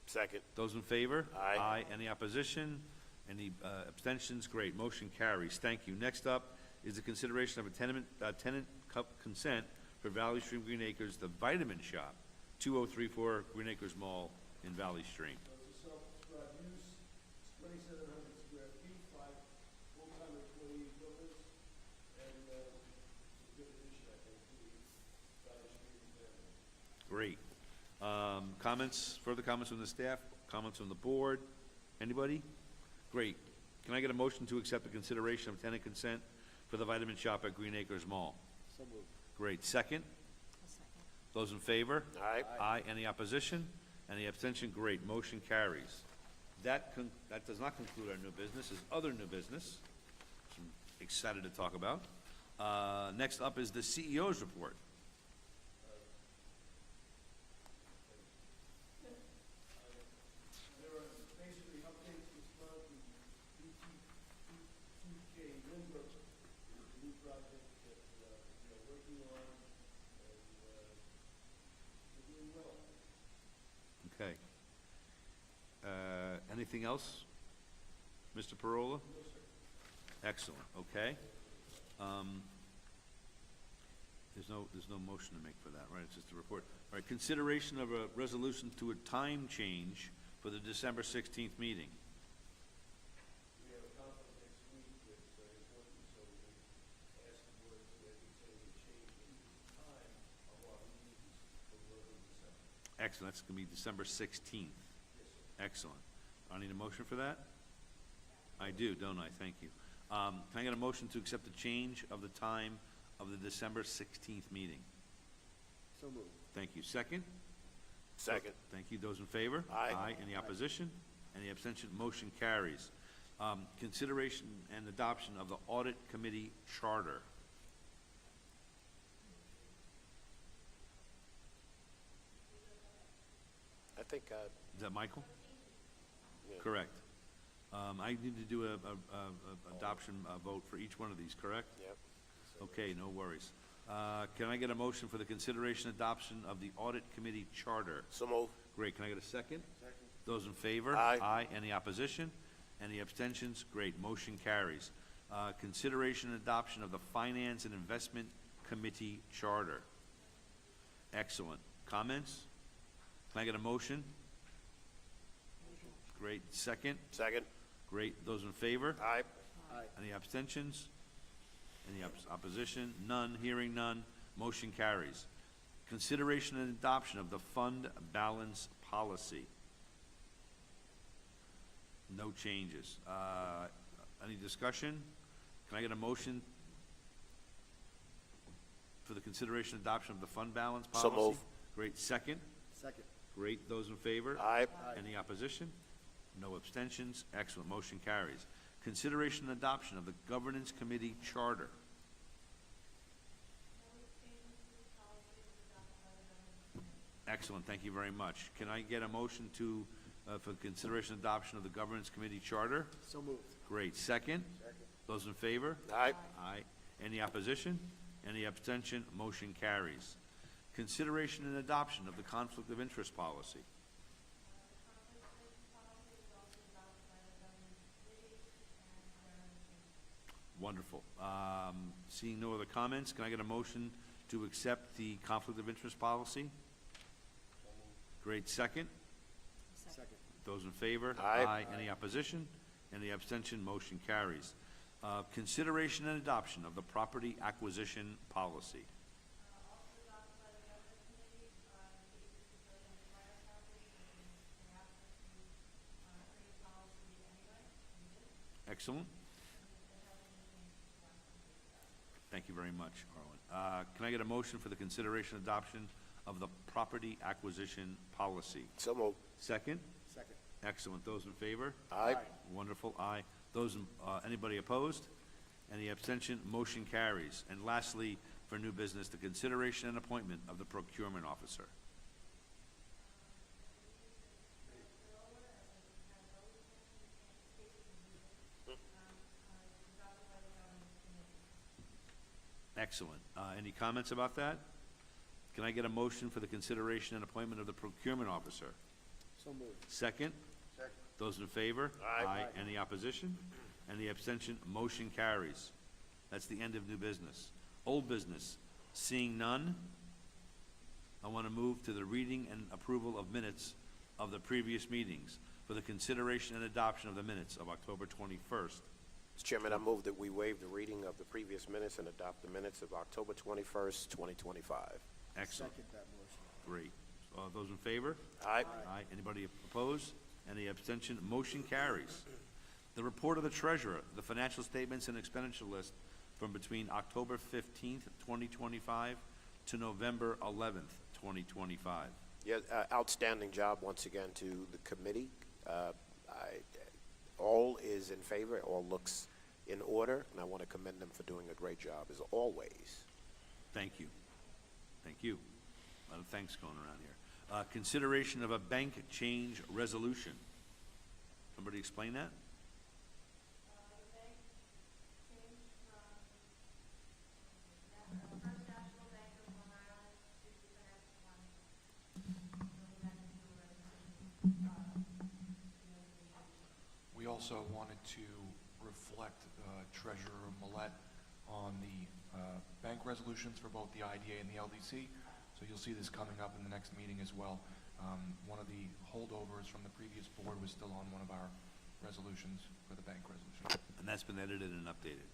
[SPEAKER 2] Second.
[SPEAKER 1] Those in favor?
[SPEAKER 2] Aye.
[SPEAKER 1] Aye. Any opposition? Any abstentions? Great. Motion carries. Thank you. Next up is the consideration of a tenant consent for Valley Stream Green Acres, the Vitamin Shop, 2034 Green Acres Mall in Valley Stream.
[SPEAKER 12] So it's a self-described use, it's 2,700 square feet, 5 full-time employee buildings, and it's a good addition, I think, to the Valley Street family.
[SPEAKER 1] Great. Comments, further comments from the staff? Comments from the board? Anybody? Great. Can I get a motion to accept the consideration of tenant consent for the Vitamin Shop at Green Acres Mall?
[SPEAKER 3] So moved.
[SPEAKER 1] Great. Second?
[SPEAKER 8] A second.
[SPEAKER 1] Those in favor?
[SPEAKER 2] Aye.
[SPEAKER 1] Aye. Any opposition? Any abstention? Great. Motion carries. That does not conclude our new business. There's other new business, which I'm excited to talk about. Next up is the CEO's report.
[SPEAKER 12] There are basically updates this month, the BT2K Lindbergh is a new project that we are working on, and we're doing well.
[SPEAKER 1] Okay. Anything else, Mr. Parola?
[SPEAKER 12] No, sir.
[SPEAKER 1] Excellent, okay. There's no motion to make for that, right? It's just a report. All right, consideration of a resolution to a time change for the December 16th meeting.
[SPEAKER 12] We have a conference next week that's very important, so we asked the board to entertain a change in the time of our meetings from early December.
[SPEAKER 1] Excellent, that's gonna be December 16th.
[SPEAKER 12] Yes, sir.
[SPEAKER 1] Excellent. I need a motion for that? I do, don't I? Thank you. Can I get a motion to accept the change of the time of the December 16th meeting?
[SPEAKER 3] So moved.
[SPEAKER 1] Thank you. Second?
[SPEAKER 2] Second.
[SPEAKER 1] Thank you. Those in favor?
[SPEAKER 2] Aye.
[SPEAKER 1] Aye. Any opposition? Any abstention? Motion carries. Consideration and adoption of the Audit Committee Charter.
[SPEAKER 2] I think,
[SPEAKER 1] Is that Michael?
[SPEAKER 2] yeah.
[SPEAKER 1] Correct. I need to do a adoption vote for each one of these, correct?
[SPEAKER 2] Yep.
[SPEAKER 1] Okay, no worries. Can I get a motion for the consideration adoption of the Audit Committee Charter?
[SPEAKER 2] So move.
[SPEAKER 1] Great. Can I get a second? Second. Those in favor?
[SPEAKER 2] Aye.
[SPEAKER 1] Aye. Any opposition? Any abstentions? Great. Motion carries. Consideration and adoption of the Finance and Investment Committee Charter. Excellent. Comments? Can I get a motion? Great. Second?
[SPEAKER 2] Second.
[SPEAKER 1] Great. Those in favor?
[SPEAKER 2] Aye.
[SPEAKER 1] Any abstentions? Any opposition? None. Hearing none. Motion carries. Consideration and adoption of the fund balance policy. No changes. Any discussion? Can I get a motion for the consideration and adoption of the fund balance
[SPEAKER 2] So
[SPEAKER 1] policy?
[SPEAKER 2] move.
[SPEAKER 1] Great. Second?
[SPEAKER 3] Second.
[SPEAKER 1] Great. Those in favor?
[SPEAKER 2] Aye.
[SPEAKER 1] Any opposition? No abstentions. Excellent. Motion carries. Consideration and adoption of the Governance Committee Charter. Excellent. Thank you very much. Can I get a motion to, for consideration and adoption of the Governance Committee Charter?
[SPEAKER 3] So moved.
[SPEAKER 1] Great. Second? Those in favor?
[SPEAKER 2] Aye.
[SPEAKER 1] Aye. Any opposition? Any abstention? Motion carries. Consideration and adoption of the Conflict of Interest Policy. Wonderful. Seeing no other comments, can I get a motion to accept the Conflict of Interest Policy? Great. Second?
[SPEAKER 3] Second.
[SPEAKER 1] Those in favor?
[SPEAKER 2] Aye.
[SPEAKER 1] Any opposition? Any abstention? Motion carries. Consideration and adoption of the Property Acquisition Policy. Excellent. Thank you very much, Arlen. Can I get a motion for the consideration and adoption of the Property Acquisition Policy?
[SPEAKER 2] So moved.
[SPEAKER 1] Second?
[SPEAKER 3] Second.
[SPEAKER 1] Excellent. Those in favor?
[SPEAKER 2] Aye.
[SPEAKER 1] Wonderful. Aye. Those, anybody opposed? Any abstention? Motion carries. And lastly, for new business, the consideration and appointment of the procurement officer. Excellent. Any comments about that? Can I get a motion for the consideration and appointment of the procurement officer?
[SPEAKER 3] So moved.
[SPEAKER 1] Second?
[SPEAKER 3] Second.
[SPEAKER 1] Those in favor?
[SPEAKER 2] Aye.
[SPEAKER 1] Any opposition? Any abstention? Motion carries. That's the end of new business. Old business, seeing none, I want to move to the reading and approval of minutes of the previous meetings for the consideration and adoption of the minutes of October 21st.
[SPEAKER 2] Mr. Chairman, I move that we waive the reading of the previous minutes and adopt the minutes of October 21st, 2025.
[SPEAKER 1] Excellent.
[SPEAKER 3] Second that motion.
[SPEAKER 1] Great. Those in favor?
[SPEAKER 2] Aye.
[SPEAKER 1] Aye. Anybody opposed? Any abstention? Motion carries. The report of the treasurer, the financial statements and expenditure list from between October 15th, 2025 to November 11th, 2025.
[SPEAKER 2] Yeah, outstanding job once again to the committee. All is in favor, all looks in order, and I want to commend them for doing a great job, as always.
[SPEAKER 1] Thank you. Thank you. A lot of thanks going around here. Consideration of a bank change resolution. Somebody explain that?
[SPEAKER 7] We also wanted to reflect Treasurer Millette on the bank resolutions for both the IDA and the LDC. So you'll see this coming up in the next meeting as well. One of the holdovers from the previous board was still on one of our resolutions for the bank resolution.
[SPEAKER 1] And that's been edited and updated.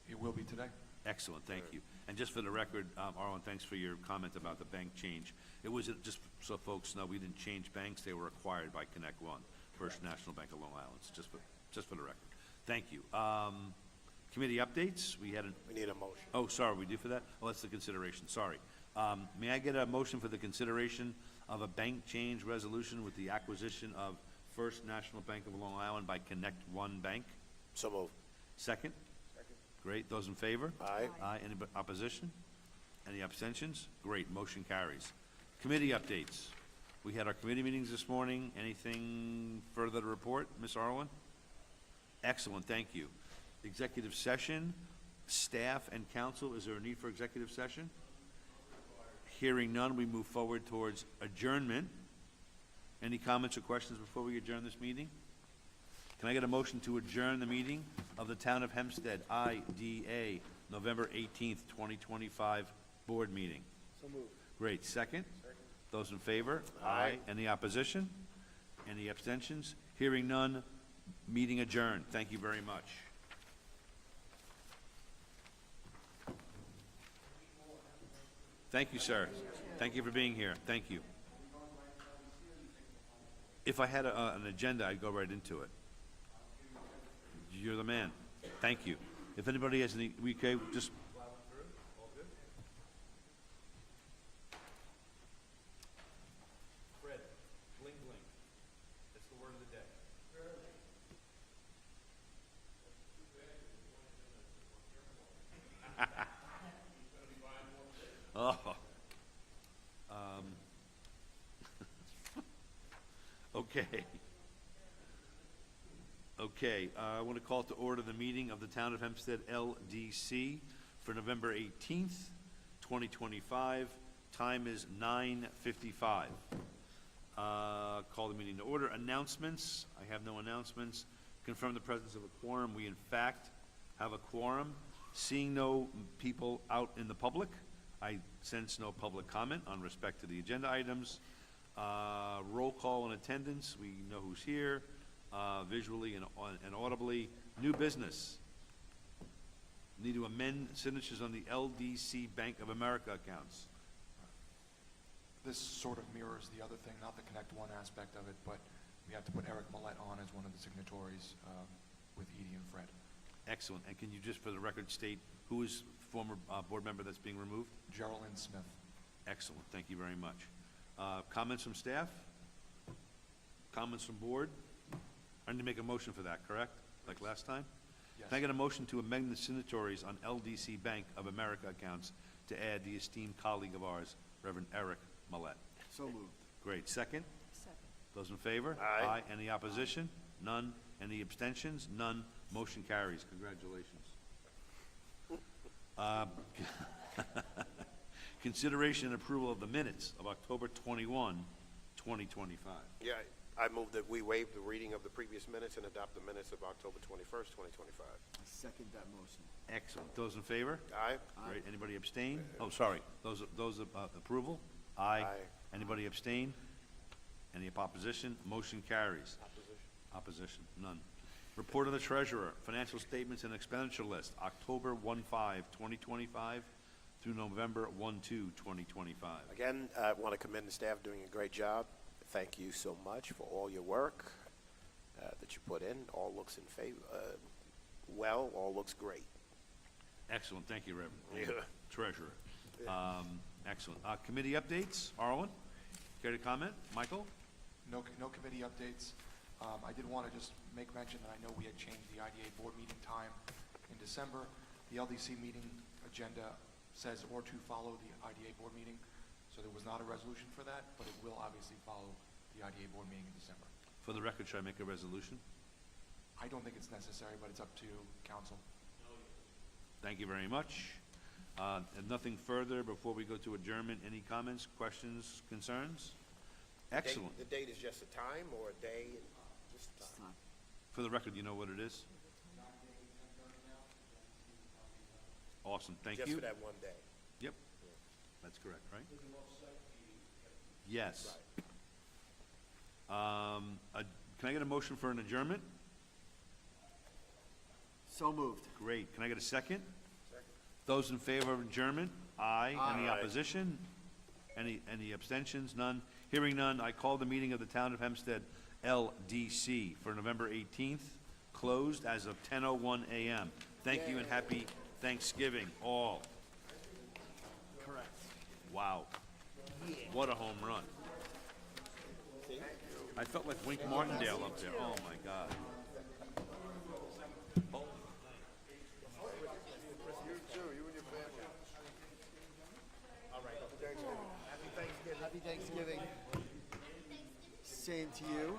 [SPEAKER 7] It will be today.
[SPEAKER 1] Excellent, thank you. And just for the record, Arlen, thanks for your comment about the bank change. It was, just so folks know, we didn't change banks, they were acquired by Connect One, First National Bank of Long Island, just for the record. Thank you. Committee updates, we had
[SPEAKER 2] We need a motion.
[SPEAKER 1] oh, sorry, we do for that? Oh, that's the consideration, sorry. May I get a motion for the consideration of a bank change resolution with the acquisition of First National Bank of Long Island by Connect One Bank?
[SPEAKER 2] So moved.
[SPEAKER 1] Second? Great. Those in favor?
[SPEAKER 2] Aye.
[SPEAKER 1] Aye. Any opposition? Any abstentions? Great. Motion carries. Committee updates. We had our committee meetings this morning. Anything further to report, Ms. Arlen? Excellent. Thank you. Executive session, staff and council. Is there a need for executive session? Hearing none, we move forward towards adjournment. Any comments or questions before we adjourn this meeting? Can I get a motion to adjourn the meeting of the Town of Hempstead IDA, November 18th, 2025 board meeting?
[SPEAKER 3] So moved.
[SPEAKER 1] Great. Second? Second. Those in favor?
[SPEAKER 2] Aye.
[SPEAKER 1] Any opposition? Any abstentions? Hearing none, meeting adjourned. Thank you very much. Thank you, sir. Thank you for being here. Thank you. If I had an agenda, I'd go right into it. You're the man. Thank you. If anybody has any, we okay, just. Okay. Okay, I want to call to order the meeting of the Town of Hempstead LDC for November 18th, 2025. Time is 9:55. Call the meeting to order. Announcements. I have no announcements. Confirm the presence of a quorum. We, in fact, have a quorum. Seeing no people out in the public, I sense no public comment on respect to the agenda items. Roll call and attendance. We know who's here, visually and audibly. New business. Need to amend signatures on the LDC Bank of America accounts.
[SPEAKER 7] This sort of mirrors the other thing, not the Connect One aspect of it, but we have to put Eric Millette on as one of the signatories with Edie and Fred.
[SPEAKER 1] Excellent. And can you just, for the record, state who is former board member that's being removed?
[SPEAKER 7] Geraldine Smith.
[SPEAKER 1] Excellent. Thank you very much. Comments from staff? Comments from board? I need to make a motion for that, correct? Like last time?
[SPEAKER 7] Yes.
[SPEAKER 1] Can I get a motion to amend the signatories on LDC Bank of America accounts to add the esteemed colleague of ours, Reverend Eric Millette?
[SPEAKER 12] So moved.
[SPEAKER 1] Great. Second?
[SPEAKER 8] Second.
[SPEAKER 1] Those in favor?
[SPEAKER 2] Aye.
[SPEAKER 1] Any opposition? None. Any abstentions? None. Motion carries. Congratulations. Consideration and approval of the minutes of October 21, 2025.
[SPEAKER 2] Yeah, I move that we waive the reading of the previous minutes and adopt the minutes of October 21st, 2025.
[SPEAKER 12] I second that motion.
[SPEAKER 1] Excellent. Those in favor?
[SPEAKER 2] Aye?
[SPEAKER 1] Great. Anybody abstain? Oh, sorry. Those approval? Aye.
[SPEAKER 2] Aye.
[SPEAKER 1] Anybody abstain? Any opposition? Motion carries. Opposition? None. Report of the treasurer, financial statements and expenditure list, October 1/5, 2025 through November 1/2, 2025.
[SPEAKER 2] Again, I want to commend the staff doing a great job. Thank you so much for all your work that you put in. All looks in favor, well, all looks great.
[SPEAKER 1] Excellent. Thank you, Reverend.
[SPEAKER 2] Yeah.
[SPEAKER 1] Treasurer. Excellent. Committee updates, Arlen? Care to comment? Michael?
[SPEAKER 7] No committee updates. I did want to just make mention that I know we had changed the IDA board meeting time in December. The LDC meeting agenda says or to follow the IDA board meeting, so there was not a resolution for that, but it will obviously follow the IDA board meeting in December.
[SPEAKER 1] For the record, should I make a resolution?
[SPEAKER 7] I don't think it's necessary, but it's up to council.
[SPEAKER 1] Thank you very much. And nothing further before we go to adjournment. Any comments, questions, concerns? Excellent.
[SPEAKER 2] The date is just a time or a day? Just time.
[SPEAKER 1] For the record, you know what it is? Awesome. Thank you.
[SPEAKER 2] Just for that one day.
[SPEAKER 1] Yep. That's correct, right? Yes. Can I get a motion for an adjournment?
[SPEAKER 12] So moved.
[SPEAKER 1] Great. Can I get a second? Second. Those in favor of adjournment? Aye. Any
[SPEAKER 2] Aye.
[SPEAKER 1] opposition? Any abstentions? None. Hearing none, I call the meeting of the Town of Hempstead LDC for November 18th, closed as of 10:01 a.m. Thank you and happy Thanksgiving, all.
[SPEAKER 12] Correct.
[SPEAKER 1] Wow. What a home run. I felt like Wink Martindale up there. Oh, my God.
[SPEAKER 12] Happy Thanksgiving. Same to you.